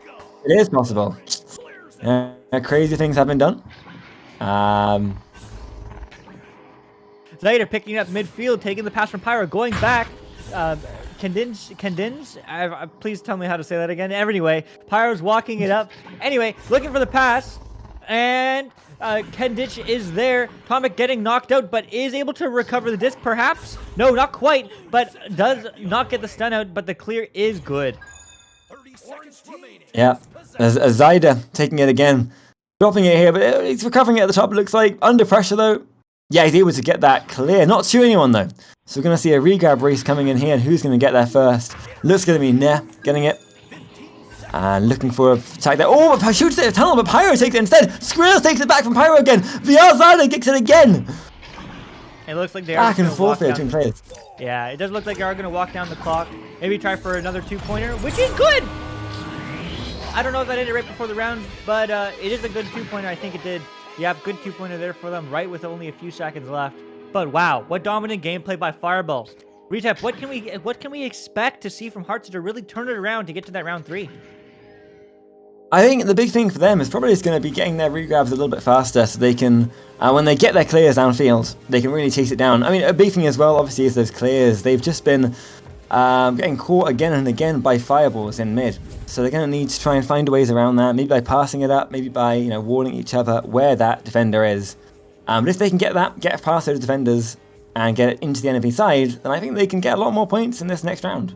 It is possible. Crazy things have been done. Zaida picking up midfield, taking the pass from Pyro, going back. Please tell me how to say that again. Anyway, Pyro's walking it up. Anyway, looking for the pass. And Kendich is there. Tomic getting knocked out, but is able to recover the disc, perhaps? No, not quite, but does not get the stun out, but the clear is good. 30 seconds remaining. Yeah, as Zaida taking it again. Dropping it here, but he's recovering it at the top, it looks like. Under pressure, though. Yeah, he's able to get that clear. Not to anyone, though. So we're going to see a regrab race coming in here, and who's going to get there first? Looks going to be Neh getting it. And looking for a attack there. Oh, but shoots it a tunnel, but Pyro takes it instead. Skrill takes it back from Pyro again. VR Zaida kicks it again. It looks like they are back and forth here between players. Yeah, it does look like they are going to walk down the clock. Maybe try for another 2-pointer, which is good. I don't know if that ended right before the round, but it is a good 2-pointer. I think it did. Yeah, good 2-pointer there for them, right with only a few seconds left. But wow, what dominant gameplay by Fireballs. Retap, what can we expect to see from Hearts to really turn it around to get to that round 3? I think the big thing for them is probably just going to be getting their regrabs a little bit faster so they can, when they get their clears downfield, they can really chase it down. I mean, a big thing as well, obviously, is those clears. They've just been getting caught again and again by Fireballs in mid. So they're going to need to try and find ways around that, maybe by passing it up, maybe by, warning each other where that defender is. But if they can get past those defenders and get it into the enemy side, then I think they can get a lot more points in this next round.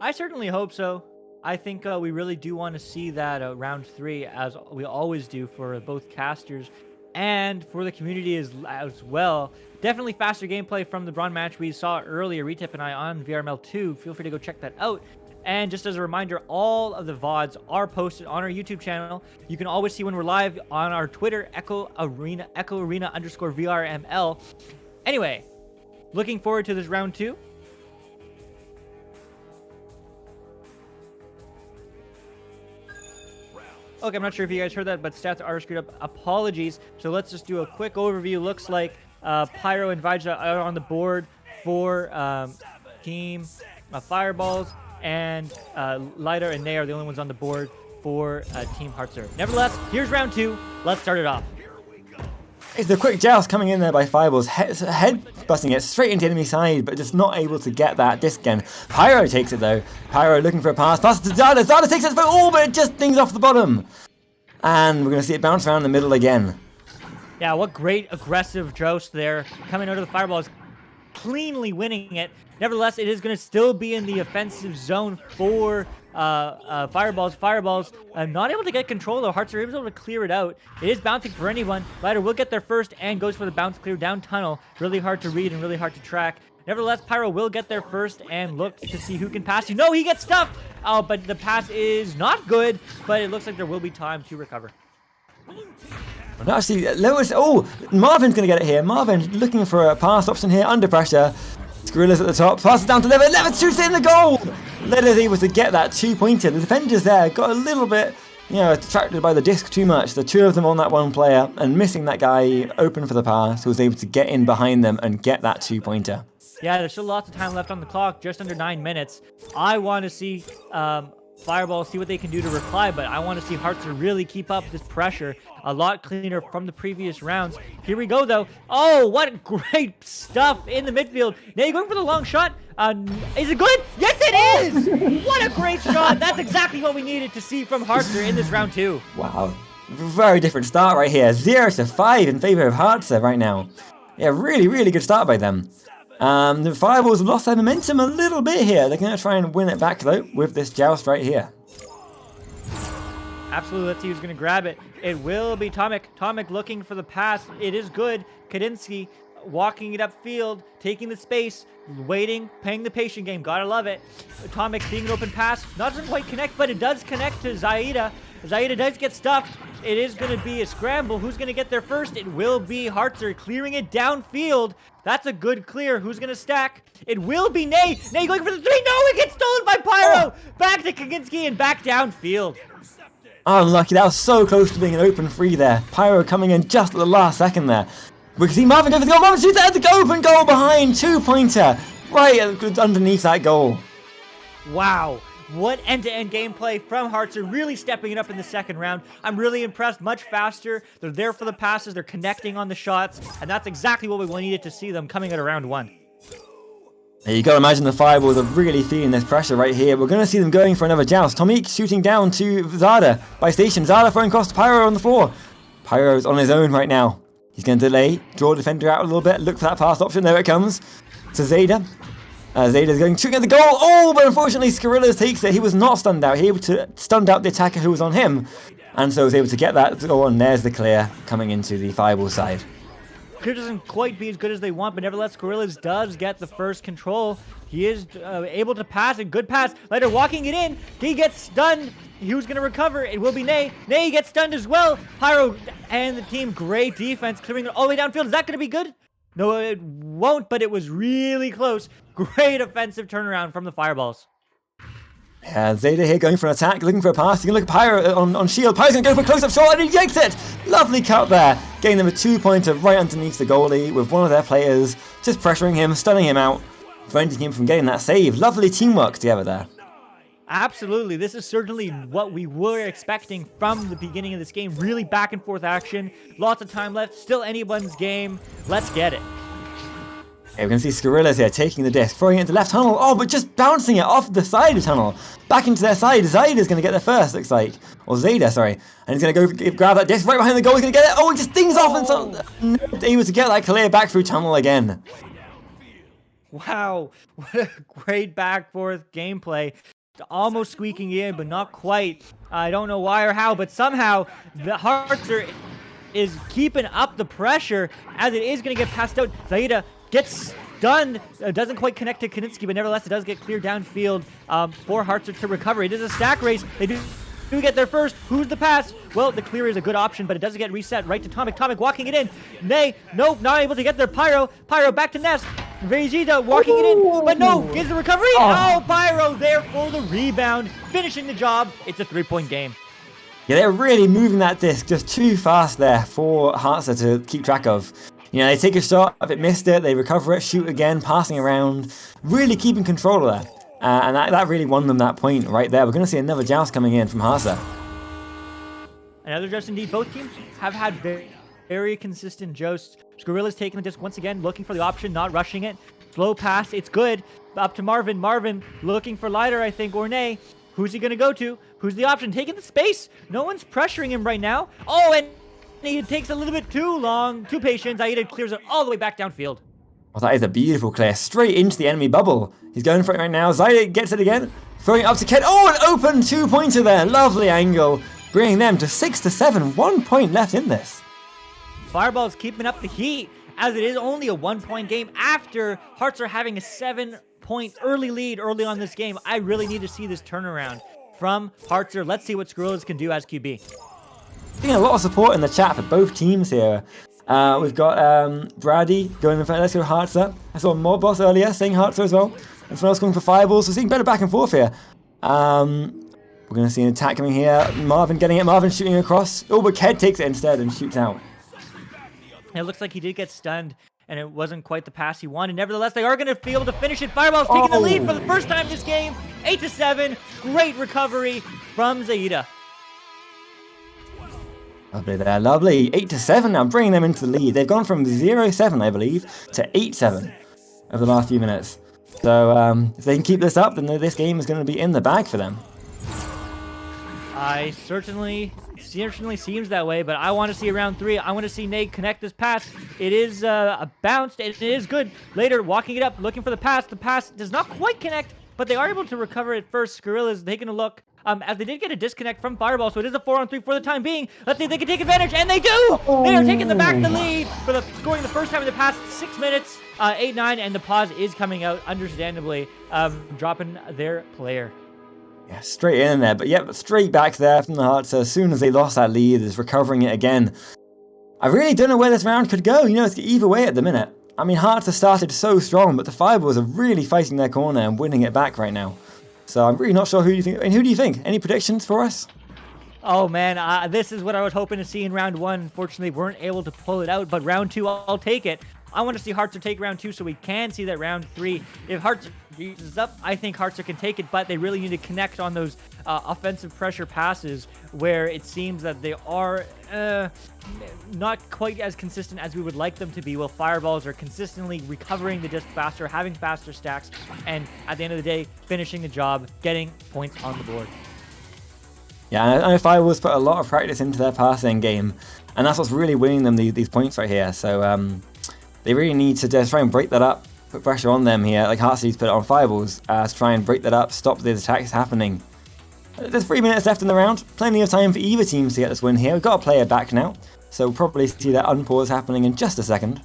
I certainly hope so. I think we really do want to see that round 3, as we always do for both casters and for the community as well. Definitely faster gameplay from the Braun match we saw earlier, Retip and I on VRML 2. Feel free to go check that out. And just as a reminder, all of the VODs are posted on our YouTube channel. You can always see when we're live on our Twitter, Echo Arena _VRML. Anyway, looking forward to this round 2. Okay, I'm not sure if you guys heard that, but stats are screwed up. Apologies. So let's just do a quick overview. Looks like Pyro and Vajra are on the board for Team Fireballs, and Lighter and Ney are the only ones on the board for Team Heartser. Nevertheless, here's round 2. Let's start it off. It's a quick joust coming in there by Fireballs, head busting it straight into the enemy side, but just not able to get that disc again. Pyro takes it though. Pyro looking for a pass to Zaida. Zaida takes it, but it just dings off the bottom. And we're going to see it bounce around the middle again. Yeah, what great aggressive joust there. Coming out of the Fireballs, cleanly winning it. Nevertheless, it is going to still be in the offensive zone for Fireballs. Fireballs not able to get control, though. Hearts are able to clear it out. It is bouncing for anyone. Lighter will get there first and goes for the bounce clear down tunnel. Really hard to read and really hard to track. Nevertheless, Pyro will get there first and look to see who can pass you. No, he gets stuffed! Oh, but the pass is not good, but it looks like there will be time to recover. No, actually, Lewis. Oh, Marvin's going to get it here. Marvin looking for a pass option here under pressure. Skrilla's at the top, passes down to Levitt. Levitt shoots it in the goal. Levitt's able to get that 2-pointer. The defenders there got a little bit, attracted by the disc too much. The two of them on that one player and missing that guy open for the pass who was able to get in behind them and get that 2-pointer. Yeah, there's still lots of time left on the clock, just under 9 minutes. I want to see Fireball see what they can do to reply, but I want to see Heartser really keep up this pressure. A lot cleaner from the previous rounds. Here we go, though. Oh, what great stuff in the midfield. Now you're going for the long shot. Is it good? Yes, it is! What a great shot. That's exactly what we needed to see from Heartser in this round 2. Wow. Very different start right here. 0-5 in favor of Heartser right now. Yeah, really, really good start by them. The Fireballs have lost their momentum a little bit here. They're going to try and win it back, though, with this joust right here. Absolutely. Let's see who's going to grab it. It will be Tomic. Tomic looking for the pass. It is good. Kadinsky walking it upfield, taking the space, waiting, playing the patient game. Gotta love it. Tomic being an open pass. Doesn't quite connect, but it does connect to Zaida. Zaida does get stuffed. It is going to be a scramble. Who's going to get there first? It will be Heartser clearing it downfield. That's a good clear. Who's going to stack? It will be Ney. Ney going for the 3. No, it gets stolen by Pyro. Back to Kaginski and back downfield. Unlucky. That was so close to being an open 3 there. Pyro coming in just at the last second there. We can see Marvin go for the goal. Marvin shoots at the open goal behind. 2-pointer. Right underneath that goal. Wow. What end-to-end gameplay from Hearts are really stepping it up in the second round. I'm really impressed, much faster. They're there for the passes, they're connecting on the shots, and that's exactly what we needed to see them coming at round 1. You gotta imagine the Fireballs are really feeling this pressure right here. We're gonna see them going for another joust. Tomik shooting down to Zada by station. Zada throwing across to Pyro on the floor. Pyro's on his own right now. He's gonna delay, draw the defender out a little bit, look for that pass option. There it comes to Zayda. Zayda's going shooting at the goal. Oh, but unfortunately Scarillas takes it. He was not stunned out. He able to stun out the attacker who was on him, and so was able to get that goal. And there's the clear coming into the Fireball side. Clear doesn't quite be as good as they want, but nevertheless, Gorillas does get the first control. He is able to pass, a good pass. Later, walking it in, he gets stunned. Who's going to recover? It will be Nay. Nay gets stunned as well. Pyro and the team, great defense, clearing it all the way downfield. Is that going to be good? No, it won't, but it was really close. Great offensive turnaround from the Fireballs. Yeah, Zayda here going for an attack, looking for a pass. You can look at Pyro on shield. Pyro's going to go for a close-up shot, and he yanks it! Lovely cut there. Getting them a 2-pointer right underneath the goalie with one of their players just pressuring him, stunning him out, preventing him from getting that save. Lovely teamwork together there. Absolutely. This is certainly what we were expecting from the beginning of this game. Really back and forth action. Lots of time left. Still anyone's game. Let's get it. Okay, we're going to see Scarillas here taking the disc, throwing it into left tunnel. Oh, but just bouncing it off the side of the tunnel. Back into their side. Zayda's going to get there first, looks like. Or Zayda, sorry. And he's going to go grab that disc right behind the goal. He's going to get it. Oh, it just dings off and so not able to get that clear back through tunnel again. Wow. What a great back forth gameplay. Almost squeaking in, but not quite. I don't know why or how, but somehow the Hearts is keeping up the pressure as it is going to get passed out. Zayda gets stunned, doesn't quite connect to Kaninsky, but nevertheless it does get clear downfield for Hearts to recover. It is a stack race. They do get there first. Who's the pass? Well, the clear is a good option, but it doesn't get reset right to Tomik. Tomik walking it in. Nay, nope, not able to get there. Pyro back to Nest. Vegeta walking it in, but no, gets the recovery. Oh, Pyro there for the rebound, finishing the job. It's a 3-point game. Yeah, they're really moving that disc just too fast there for Heartser to keep track of. You know, they take a shot, if it missed it, they recover it, shoot again, passing around, really keeping control of that. And that really won them that point right there. We're going to see another joust coming in from Heartser. Another joust indeed. Both teams have had very consistent jousts. Gorillas taking the disc once again, looking for the option, not rushing it. Slow pass, it's good. Up to Marvin. Marvin looking for Lighter, I think, or Nay. Who's he going to go to? Who's the option? Taking the space. No one's pressuring him right now. Oh, and it takes a little bit too long, too patient. Aida clears it all the way back downfield. Well, that is a beautiful clear, straight into the enemy bubble. He's going for it right now. Zaida gets it again, throwing it up to Ked. Oh, an open 2-pointer there. Lovely angle, bringing them to 6-7. 1 point left in this. Fireball's keeping up the heat, as it is only a 1-point game after Hearts are having a 7-point early lead early on this game. I really need to see this turnaround from Heartser. Let's see what Skrillex can do as QB. Seeing a lot of support in the chat for both teams here. We've got Brady going in front. Let's go Heartser. I saw Mob Boss earlier saying Heartser as well. And someone else going for Fireballs. We're seeing better back and forth here. We're going to see an attack coming here. Marvin getting it. Marvin shooting across. Oh, but Ked takes it instead and shoots out. It looks like he did get stunned, and it wasn't quite the pass he wanted. Nevertheless, they are going to be able to finish it. Fireball's taking the lead for the first time this game. 8-7. Great recovery from Zaida. Lovely there, lovely. 8-7 now, bringing them into the lead. They've gone from 0-7, I believe, to 8-7 over the last few minutes. So if they can keep this up, then this game is going to be in the bag for them. Certainly seems that way, but I want to see round 3. I want to see Nate connect this pass. It is a bounce, and it is good. Later, walking it up, looking for the pass. The pass does not quite connect, but they are able to recover it first. Skrilla's taking a look, as they did get a disconnect from Fireball, so it is a 4-on-3 for the time being. Let's see if they can take advantage, and they do! They are taking the lead for scoring the first time in the past 6 minutes. 8-9, and the pause is coming out, understandably, dropping their player. Yeah, straight in there, but yep, straight back there from the Hearts. So as soon as they lost that lead, is recovering it again. I really don't know where this round could go. You know, it's either way at the minute. I mean, Hearts have started so strong, but the Fireballs are really fighting their corner and winning it back right now. So I'm really not sure who you think. And who do you think? Any predictions for us? Oh man, this is what I was hoping to see in round 1. Unfortunately, weren't able to pull it out, but round 2, I'll take it. I want to see Hartzer take round 2 so we can see that round 3. If Hartzer uses up, I think Hartzer can take it, but they really need to connect on those offensive pressure passes where it seems that they are not quite as consistent as we would like them to be, while Fireballs are consistently recovering the disc faster, having faster stacks, and at the end of the day, finishing the job, getting points on the board. Yeah, I know Fireballs put a lot of practice into their passing game, and that's what's really winning them these points right here. So they really need to just try and break that up, put pressure on them here, like Heartsease put it on Fireballs, to try and break that up, stop these attacks happening. There's 3 minutes left in the round, plenty of time for either team to get this win here. We've got a player back now, so we'll probably see that unpause happening in just a second.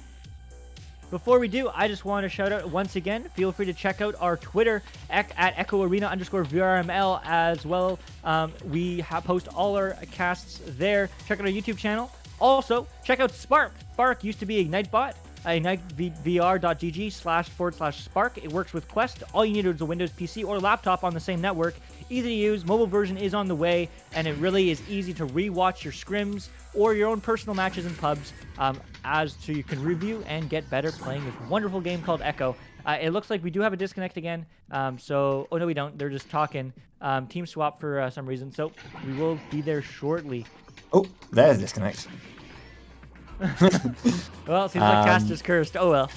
Before we do, I just want to shout out once again, feel free to check out our Twitter at EchoArena_VRML as well. We post all our casts there. Check out our YouTube channel. Also, check out Spark. Spark used to be Ignitebot. IgniteVR.gg//Spark. It works with Quest. All you need is a Windows PC or laptop on the same network. Easy to use. Mobile version is on the way, and it really is easy to rewatch your scrims or your own personal matches in pubs, as so you can review and get better playing this wonderful game called Echo. It looks like we do have a disconnect again. Oh no, we don't. They're just talking. Team swap for some reason. So we will be there shortly. Oh, there's a disconnect. Well, it seems like Cast is cursed. Oh well.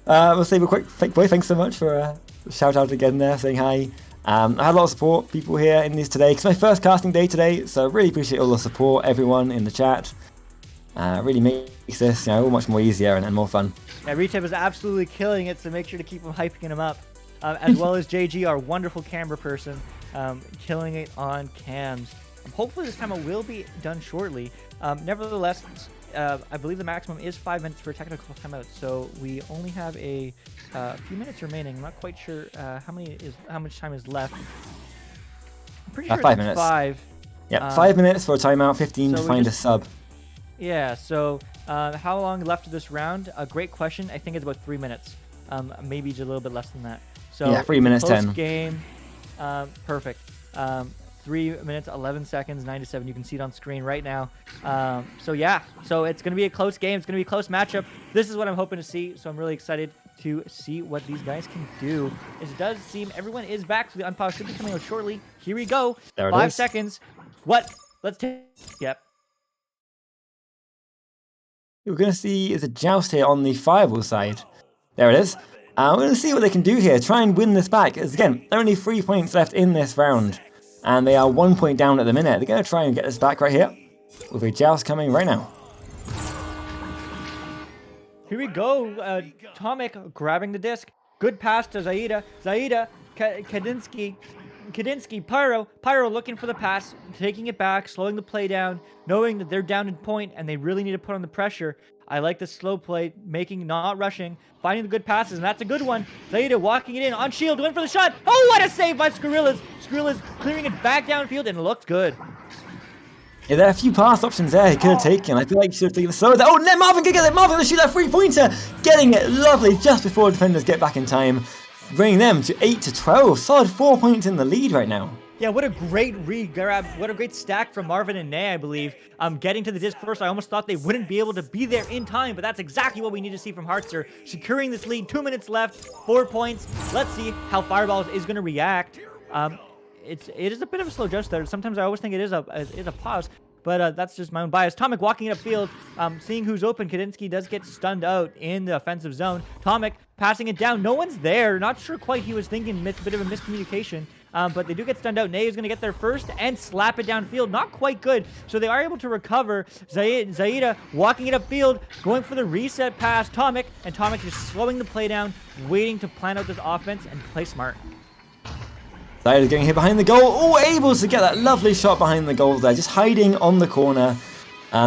We'll save a quick fake boy. Thanks so much for a shout out again there, saying hi. I had a lot of support, people here in this today. It's my first casting day today, so I really appreciate all the support, everyone in the chat. Really makes this, much more easier and more fun. Yeah, Retep is absolutely killing it, so make sure to keep hyping him up. As well as JG, our wonderful camera person, killing it on cams. Hopefully this time it will be done shortly. Nevertheless, I believe the maximum is 5 minutes for a technical timeout, so we only have a few minutes remaining. I'm not quite sure how much time is left. I'm pretty sure 5 minutes. 5. Yeah, 5 minutes for a timeout, 15 to find a sub. Yeah, so how long left of this round? A great question. I think it's about 3 minutes. Maybe just a little bit less than that. So yeah, 3 minutes 10. Game, perfect. 3 minutes 11 seconds 97. You can see it on screen right now. So yeah, so it's gonna be a close game. It's gonna be a close matchup. This is what I'm hoping to see. So I'm really excited to see what these guys can do. It does seem everyone is back, so the unpause should be coming out shortly. Here we go. There it 5 is. seconds. What? Let's take. Yep. We're going to see is a joust here on the Fireball side. There it is. We're going to see what they can do here. Try and win this back. As again, only 3 points left in this round. And they are 1 point down at the minute. They're going to try and get this back right here. With a joust coming right now. Here we go. Tomic grabbing the disc. Good pass to Zaida. Zaida, Kadinsky, Pyro looking for the pass, taking it back, slowing the play down, knowing that they're down in point and they really need to put on the pressure. I like the slow play, not rushing, finding the good passes, and that's a good one. Zaida walking it in on shield, going for the shot. Oh, what a save by Skrilla's. Skrilla's clearing it back downfield, and it looked good. Yeah, there are a few pass options there he could have taken. I feel like he should have taken the slow. Oh, Marvin can get it. Marvin to shoot that 3-pointer. Getting it lovely just before defenders get back in time. Bringing them to 8-12. Solid 4 points in the lead right now. Yeah, what a great re-grab. What a great stack from Marvin and Nay, I believe. Getting to the disc first, I almost thought they wouldn't be able to be there in time, but that's exactly what we need to see from Heartzer. Securing this lead, 2 minutes left, 4 points. Let's see how Fireballs is going to react. It is a bit of a slow joust there. Sometimes I always think it is a pause, but that's just my own bias. Tomic walking it upfield, seeing who's open. Kadinsky does get stunned out in the offensive zone. Tomic passing it down. No one's there. Not sure quite he was thinking. Bit of a miscommunication. But they do get stunned out. Nay is going to get there first and slap it downfield. Not quite good. So they are able to recover. Zaida walking it upfield, going for the reset pass. Tomic, and Tomic just slowing the play down, waiting to plan out this offense and play smart. Zaida's getting hit behind the goal. Oh, able to get that lovely shot behind the goal there. Just hiding on the corner,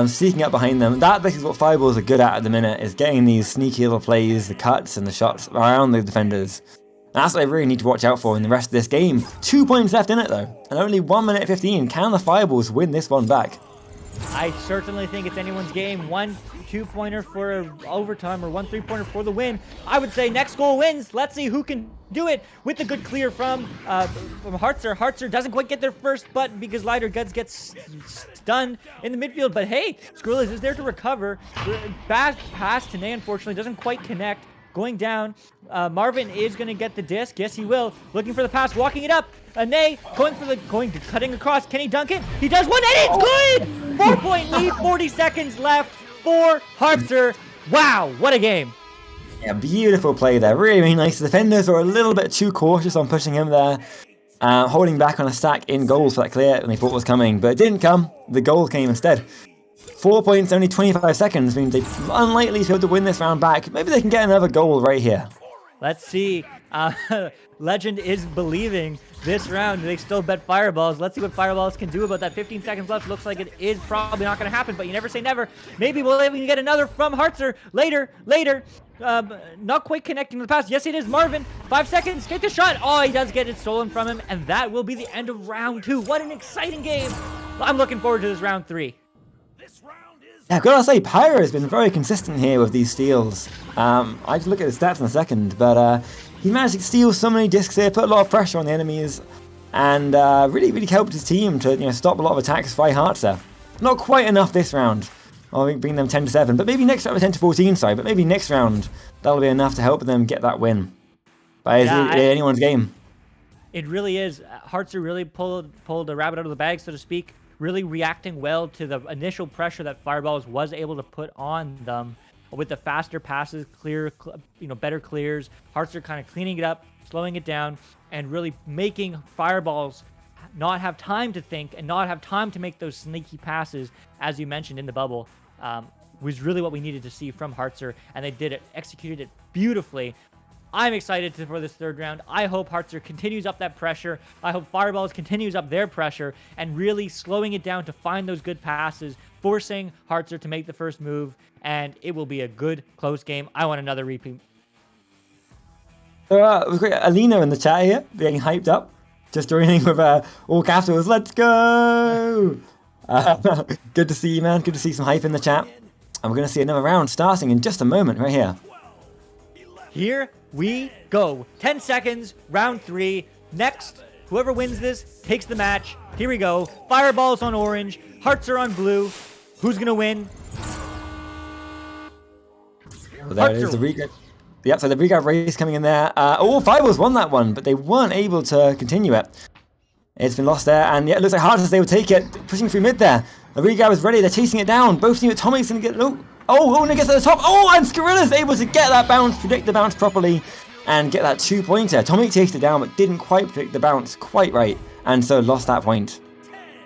sneaking up behind them. That is what Fireballs are good at the minute, is getting these sneaky little plays, the cuts and the shots around the defenders. And that's what they really need to watch out for in the rest of this game. 2 points left in it though, and only 1 minute 15. Can the Fireballs win this one back? I certainly think it's anyone's game. 1 2-pointer for overtime or 1 3-pointer for the win. I would say next goal wins. Let's see who can do it with the good clear from Hartzer. Hartzer doesn't quite get their first button because Lighter Guts gets stunned in the midfield. But hey, Skrillex is there to recover. Bad pass to Nay, unfortunately, doesn't quite connect. Going down, Marvin is going to get the disc. Yes, he will. Looking for the pass, walking it up. Nay cutting across. Can he dunk it? He does one, and it's good! 4-point lead, 40 seconds left for Hartzer. Wow, what a game. Yeah, beautiful play there. Really, really nice. The defenders were a little bit too cautious on pushing him there. Holding back on a stack in goals for that clear when they thought was coming. But it didn't come. The goal came instead. 4 points, only 25 seconds, means they're unlikely to be able to win this round back. Maybe they can get another goal right here. Let's see. Legend is believing this round. They still bet Fireballs. Let's see what Fireballs can do about that. 15 seconds left. Looks like it is probably not going to happen, but you never say never. Maybe we'll even get another from Hartzer later. Not quite connecting to the pass. Yes, it is Marvin. 5 seconds. Get the shot. Oh, he does get it stolen from him, and that will be the end of round 2. What an exciting game. I'm looking forward to this round 3. Yeah, I've got to say, Pyro has been very consistent here with these steals. I just look at his stats in a second, but he managed to steal so many discs here, put a lot of pressure on the enemies, and really, really helped his team to stop a lot of attacks by Hartzer. Not quite enough this round. I'll bring them 10-7, but maybe next round, 10-14, sorry, but maybe next round that'll be enough to help them get that win. But it's anyone's game. It really is. Hartzer really pulled a rabbit out of the bag, so to speak. Really reacting well to the initial pressure that Fireballs was able to put on them with the faster passes, better clears. Hartzer kind of cleaning it up, slowing it down, and really making Fireballs not have time to think and not have time to make those sneaky passes, as you mentioned in the bubble, was really what we needed to see from Hartzer, and they did it, executed it beautifully. I'm excited for this third round. I hope Hartzer continues up that pressure. I hope Fireballs continues up their pressure and really slowing it down to find those good passes, forcing Hartzer to make the first move, and it will be a good, close game. I want another repeat. We've got Alina in the chat here, getting hyped up. Just joining with all capitals. Let's go! Good to see you, man. Good to see some hype in the chat. And we're going to see another round starting in just a moment right here. Here we go. 10 seconds, round 3. Next, whoever wins this takes the match. Here we go. Fireballs on orange, Hartzer on blue. Who's going to win? Well, there it is, the regrab. Yep, so the regrab race coming in there. Fireballs won that one, but they weren't able to continue it. It's been lost there, and yeah, it looks like Hartzer they will take it, pushing through mid there. The regrab is ready, they're chasing it down. Both teams, Tommy's going to get... and it gets to the top. And Skrilla's able to get that bounce, predict the bounce properly, and get that 2-pointer. Tommy chased it down, but didn't quite predict the bounce quite right, and so lost that point.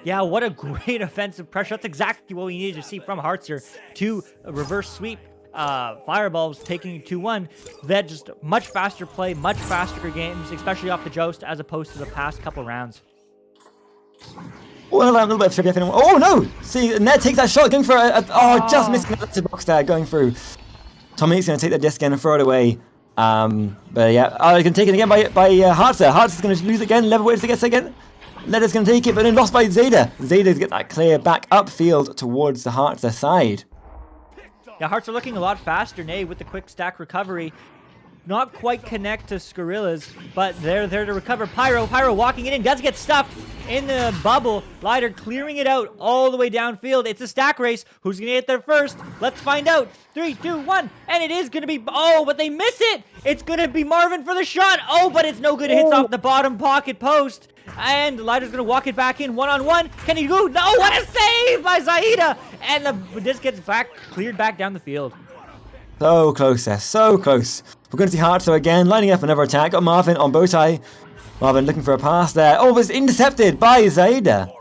Yeah, what a great offensive pressure. That's exactly what we needed to see from Hartzer to reverse sweep Fireballs, taking 2-1. That just much faster play, much faster games, especially off the joust, as opposed to the past couple rounds. A little bit of trivia. Oh no! See, Ned takes that shot, going for just missing the box there, going through. Tommy's going to take the disc in and throw it away. But yeah, he's going to take it again by Hartzer. Hartzer's going to lose again. Leverways gets it again. Letter's going to take it, but then lost by Zeta. Zeta's get that clear back upfield towards the Hartzer side. Yeah, Hartzer looking a lot faster, Nay, with the quick stack recovery. Not quite connect to Skrilla's, but they're there to recover. Pyro walking it in, does get stuffed in the bubble. Lighter clearing it out all the way downfield. It's a stack race. Who's going to get there first? Let's find out. 3, 2, 1, and it is going to be... but they miss it. It's going to be Marvin for the shot. But it's no good. It hits off the bottom pocket post. And Lighter's going to walk it back in one-on-one. Can he go? No, what a save by Zaida. And the disc gets cleared back down the field. So close there, so close. We're going to see Hartzer again, lining up another attack. Got Marvin on bow tie. Marvin looking for a pass there. But it's intercepted by Zaida.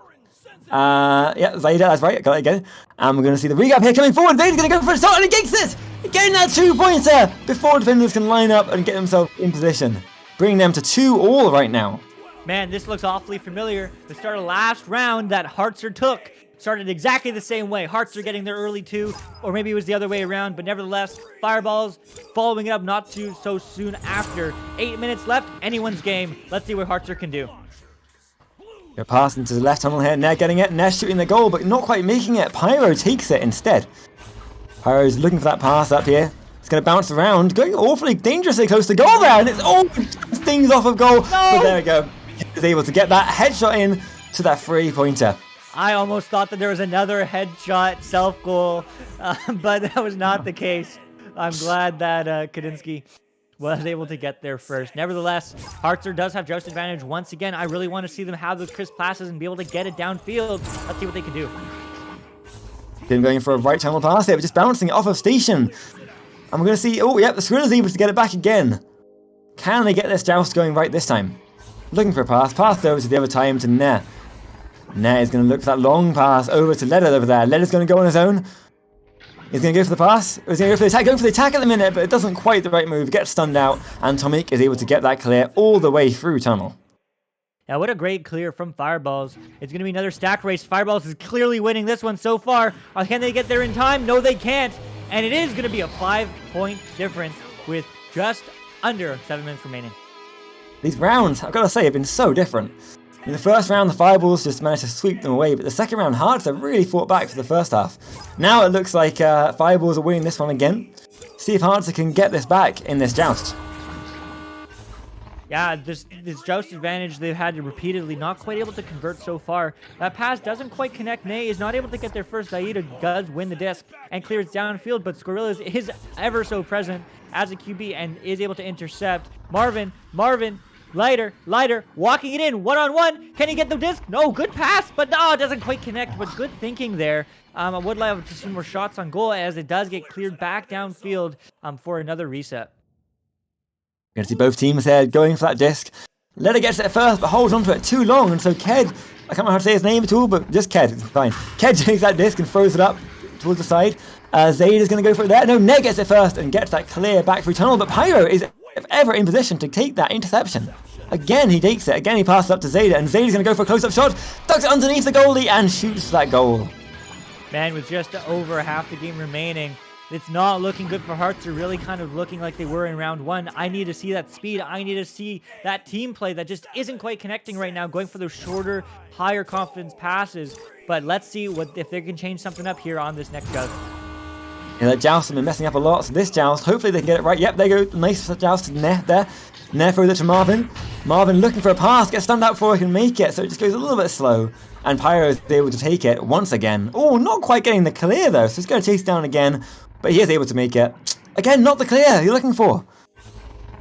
Zaida, that's right. Got it again. And we're going to see the regap here coming forward. Zaida's going to go for a shot, and he gets it! Getting that 2-pointer before defenders can line up and get themselves in position. Bringing them to 2-all right now. Man, this looks awfully familiar. The start of last round that Hartzer took started exactly the same way. Hartzer getting their early 2, or maybe it was the other way around, but nevertheless, Fireballs following it up not too so soon after. 8 minutes left, anyone's game. Let's see what Hartzer can do. They're passing to the left tunnel here. Nair getting it. Nair shooting the goal, but not quite making it. Pyro takes it instead. Pyro's looking for that pass up here. It's going to bounce around, going awfully dangerously close to goal there, and it's all things off of goal. No! But there we go. He was able to get that headshot in to that 3-pointer. I almost thought that there was another headshot self-goal, but that was not the case. I'm glad that Kadinsky was able to get there first. Nevertheless, Hartzer does have joust advantage once again. I really want to see them have those crisp passes and be able to get it downfield. Let's see what they can do. Been going for a right channel pass here, but just bouncing it off of station. And we're going to see, oh, yep, the Skrilla's able to get it back again. Can they get this joust going right this time? Looking for a pass. Pass over to the other time to Nair. Nair is going to look for that long pass over to Leder over there. Leder's going to go on his own. He's going to go for the pass. He's going to go for the attack. Going for the attack at the minute, but it doesn't quite the right move. Gets stunned out, and Tomik is able to get that clear all the way through tunnel. Yeah, what a great clear from Fireballs. It's going to be another stack race. Fireballs is clearly winning this one so far. Can they get there in time? No, they can't. And it is going to be a 5-point difference with just under 7 minutes remaining. These rounds, I've got to say, have been so different. In the first round, the Fireballs just managed to sweep them away, but the second round, Hartzer really fought back for the first half. Now it looks like Fireballs are winning this one again. See if Hartzer can get this back in this joust. Yeah, this joust advantage they've had to repeatedly, not quite able to convert so far. That pass doesn't quite connect. Nay is not able to get there first. Zaida does win the disc and clears downfield, but Scorillas is ever so present as a QB and is able to intercept. Marvin, Lighter, walking it in, one-on-one. Can he get the disc? No, good pass, but no, it doesn't quite connect, but good thinking there. I would like to see more shots on goal as it does get cleared back downfield for another reset. We're going to see both teams here going for that disc. Leder gets it first, but holds onto it too long, and so Ked, I can't remember how to say his name at all, but just Ked, it's fine. Ked takes that disc and throws it up towards the side. Zaid is going to go for it there. No, Ned gets it first and gets that clear back through tunnel, but Pyro is, if ever, in position to take that interception. Again, he takes it. Again, he passes up to Zayda, and Zayda's going to go for a close-up shot, ducks it underneath the goalie, and shoots for that goal. Man, with just over half the game remaining, it's not looking good for Hearts. They're really kind of looking like they were in round one. I need to see that speed. I need to see that team play that just isn't quite connecting right now, going for those shorter, higher confidence passes. But let's see if they can change something up here on this next joust. Yeah, that joust has been messing up a lot, so this joust, hopefully they can get it right. Yep, there you go. Nice joust to Neh there. Neh throws it to Marvin. Marvin looking for a pass, gets stunned out before he can make it, so it just goes a little bit slow. And Pyro is able to take it once again. Oh, not quite getting the clear though, so he's going to chase down again. But he is able to make it. Again, not the clear you're looking for.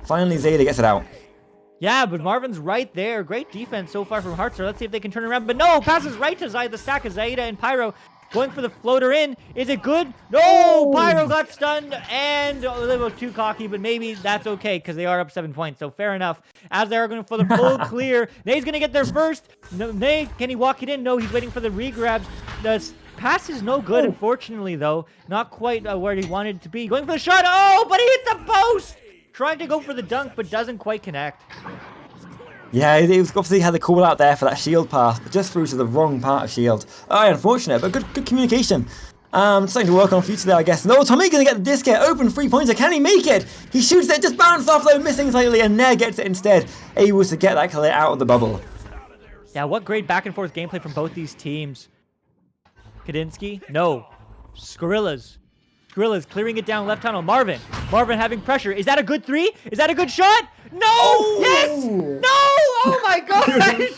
Finally, Zayda gets it out. Yeah, but Marvin's right there. Great defense so far from Hartzer. Let's see if they can turn around. But no, passes right to the stack of Zayda and Pyro. Going for the floater in. Is it good? No! Pyro got stunned and a little too cocky, but maybe that's okay because they are up 7 points. So fair enough. As they are going for the full clear. Nay's going to get there first. No, Nay, can he walk it in? No, he's waiting for the regrabs. The pass is no good, unfortunately, though. Not quite where he wanted it to be. Going for the shot. Oh, but he hit the post! Trying to go for the dunk, but doesn't quite connect. Yeah, he was obviously had the call out there for that shield pass, but just through to the wrong part of shield. Oh, unfortunate, but good communication. Something to work on future there, I guess. No, Tommy gonna get the disc here, open 3-pointer. Can he make it? He shoots it, just bounced off though, missing slightly, and Nair gets it instead. Able to get that clear out of the bubble. Yeah, what great back and forth gameplay from both these teams. Kadinsky? No. Skrilla's clearing it down left tunnel. Marvin having pressure. Is that a good 3? Is that a good shot? No! Oh! Yes! No! Oh my gosh!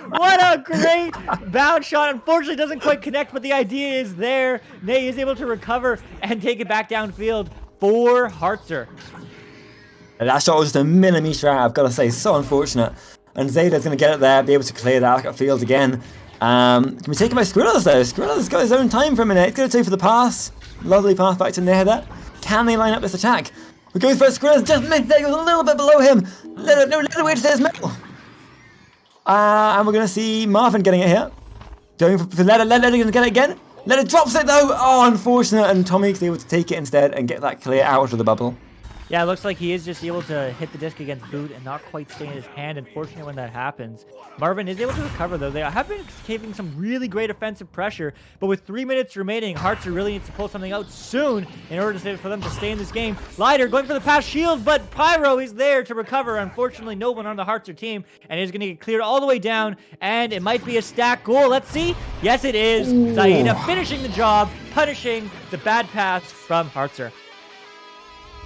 What a great bounce shot. Unfortunately, it doesn't quite connect, but the idea is there. Nay is able to recover and take it back downfield for Hartzer. That shot was just a millimeter out, I've got to say. So unfortunate. And Zayda's going to get it there, be able to clear that field again. Can be taken by Skrilla's though. Skrilla's got his own time for a minute. He's going to take for the pass. Lovely pass back to Nair there. Can they line up this attack? We're going for Skrilla's, just missed there, goes a little bit below him. Let it wait to his medal. And we're going to see Marvin getting it here. Going for Leder going to get it again. Leder drops it though. Oh, unfortunate. And Tommy's able to take it instead and get that clear out of the bubble. Yeah, it looks like he is just able to hit the disc against Boot and not quite stay in his hand. Unfortunate when that happens. Marvin is able to recover, though. They have been giving some really great offensive pressure, but with 3 minutes remaining, Hartzer really needs to pull something out soon in order for them to stay in this game. Lighter going for the pass shield, but Pyro is there to recover. Unfortunately, no one on the Hartzer team, and is going to get cleared all the way down, and it might be a stack goal. Let's see. Yes, it is. Zaida finishing the job, punishing the bad pass from Hartzer.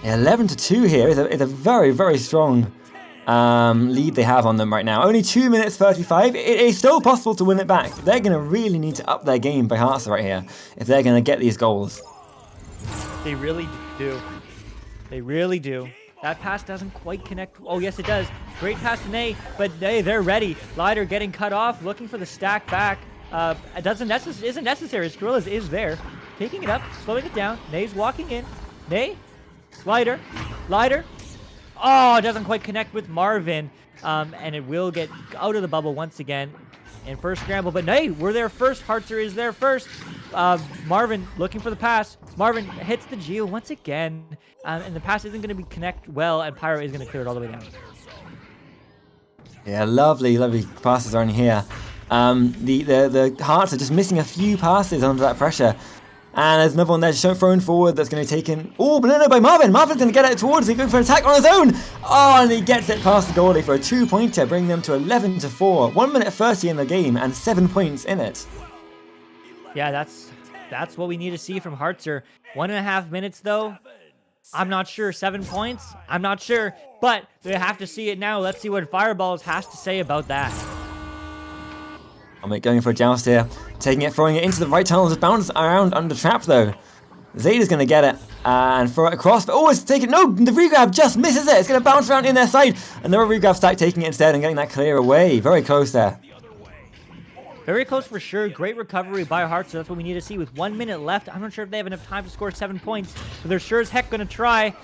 11-2 here is a very, very strong lead they have on them right now. Only 2 minutes 35. It is still possible to win it back. They're going to really need to up their game by Hartzer right here if they're going to get these goals. They really do. They really do. That pass doesn't quite connect. Oh, yes, it does. Great pass to Nay, but they're ready. Lider getting cut off, looking for the stack back. It isn't necessary. Gorillas is there. Taking it up, slowing it down. Nay's walking in. Nay. Lighter. Oh, it doesn't quite connect with Marvin. And it will get out of the bubble once again in first scramble. But Nay, we're there first. Hartzer is there first. Marvin looking for the pass. Marvin hits the Geo once again. And the pass isn't going to be connect well, and Pyro is going to clear it all the way down. Yeah, lovely passes are in here. The Hearts are just missing a few passes under that pressure. And there's another one there just thrown forward that's going to be taken. Oh, but no, by Marvin. Marvin's going to get it towards him, going for an attack on his own. Oh, and he gets it past the goalie for a 2-pointer, bringing them to 11-4. 1 minute 30 in the game and 7 points in it. Yeah, that's what we need to see from Hartzer. 1.5 minutes, though. I'm not sure. 7 points? I'm not sure. But they have to see it now. Let's see what Fireballs has to say about that. Going for a joust here. Taking it, throwing it into the right tunnel. Just bounce around under trap, though. Zeta's going to get it and throw it across. But oh, it's taken. No, the regrab just misses it. It's going to bounce around in their side. Another regrab stack taking it instead and getting that clear away. Very close there. Very close for sure. Great recovery by Hart, so that's what we need to see. With 1 minute left, I'm not sure if they have enough time to score 7 points, but they're sure as heck going to try.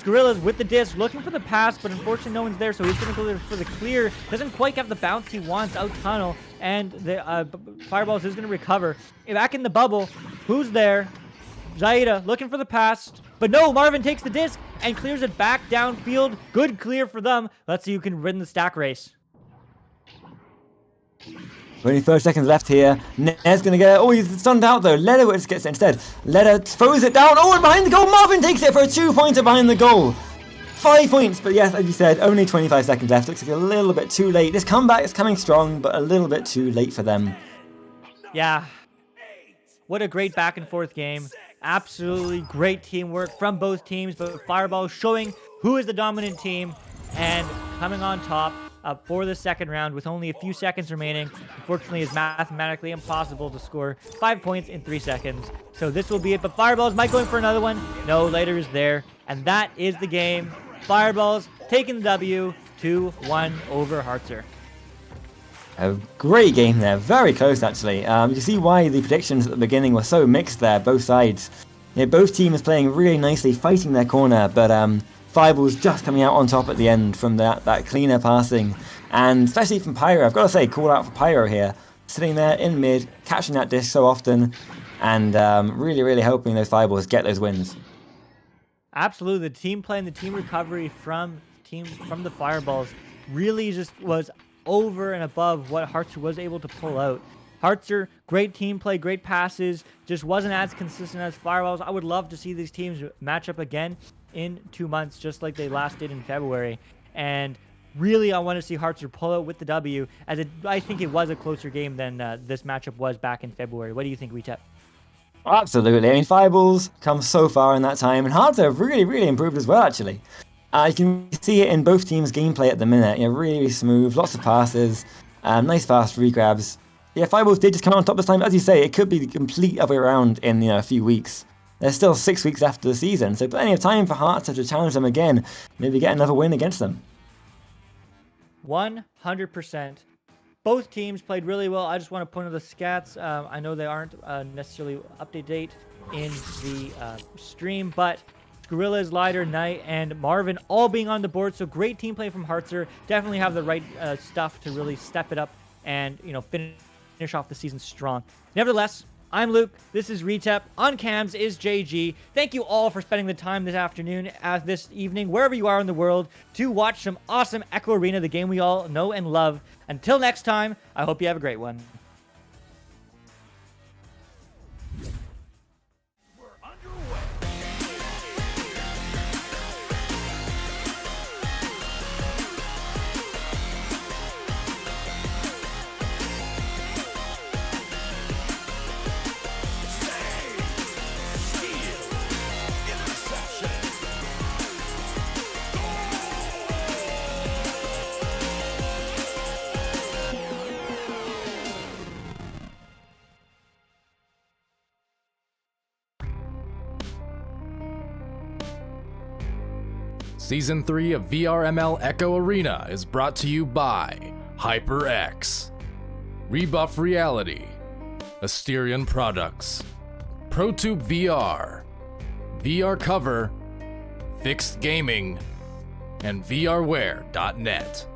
Gorillas with the disc, looking for the pass, but unfortunately no one's there, so he's going to go for the clear. Doesn't quite have the bounce he wants out tunnel, and the Fireballs is going to recover. Back in the bubble, who's there? Zaida looking for the pass, but no, Marvin takes the disc and clears it back downfield. Good clear for them. Let's see who can win the stack race. Only 30 seconds left here. Ned's going to get it. Oh, he's stunned out though. Leder gets it instead. Leder throws it down. Oh, and behind the goal. Marvin takes it for a 2-pointer behind the goal. 5 points, but yes, as you said, only 25 seconds left. Looks like a little bit too late. This comeback is coming strong, but a little bit too late for them. Yeah. What a great back and forth game. Absolutely great teamwork from both teams, but Fireball showing who is the dominant team and coming on top for the second round with only a few seconds remaining. Unfortunately, it's mathematically impossible to score 5 points in 3 seconds. So this will be it, but Fireballs might go in for another one. No, Later is there, and that is the game. Fireballs taking the W 2-1 over Hartzer. A great game there, very close actually. You can see why the predictions at the beginning were so mixed there, both sides. Yeah, both teams playing really nicely, fighting their corner, but Fireballs just coming out on top at the end from that cleaner passing. And especially from Pyro, I've got to say, call out for Pyro here. Sitting there in mid, catching that disc so often, and really, really helping those Fireballs get those wins. Absolutely, the team play and the team recovery from the Fireballs really just was over and above what Hartzer was able to pull out. Hartzer, great team play, great passes, just wasn't as consistent as Fireballs. I would love to see these teams match up again in 2 months, just like they last did in February. And really, I want to see Hartzer pull out with the W, as I think it was a closer game than this matchup was back in February. What do you think, Retep? Absolutely. I mean, Fireballs come so far in that time, and Hartzer have really, really improved as well, actually. You can see it in both teams' gameplay at the minute. You know, really, really smooth, lots of passes, nice fast regrabs. Yeah, Fireballs did just come out on top this time. As you say, it could be the complete other way around in a few weeks. There's still 6 weeks after the season, so plenty of time for Hartzer to challenge them again. Maybe get another win against them. 100%. Both teams played really well. I just want to point out the stats. I know they aren't necessarily up-to-date in the stream, but Gorillas, Lider, Knight, and Marvin all being on the board. So great team play from Hartzer. Definitely have the right stuff to really step it up and finish off the season strong. Nevertheless, I'm Luke. This is Retep. On cams is JG. Thank you all for spending the time this afternoon, this evening, wherever you are in the world, to watch some awesome Echo Arena, the game we all know and love. Until next time, I hope you have a great one. We're underway. Season 3 of VRML Echo Arena is brought to you by HyperX, Rebuff Reality, Asterion Products, ProTube VR, VR Cover, Fixed Gaming, and VRware.net.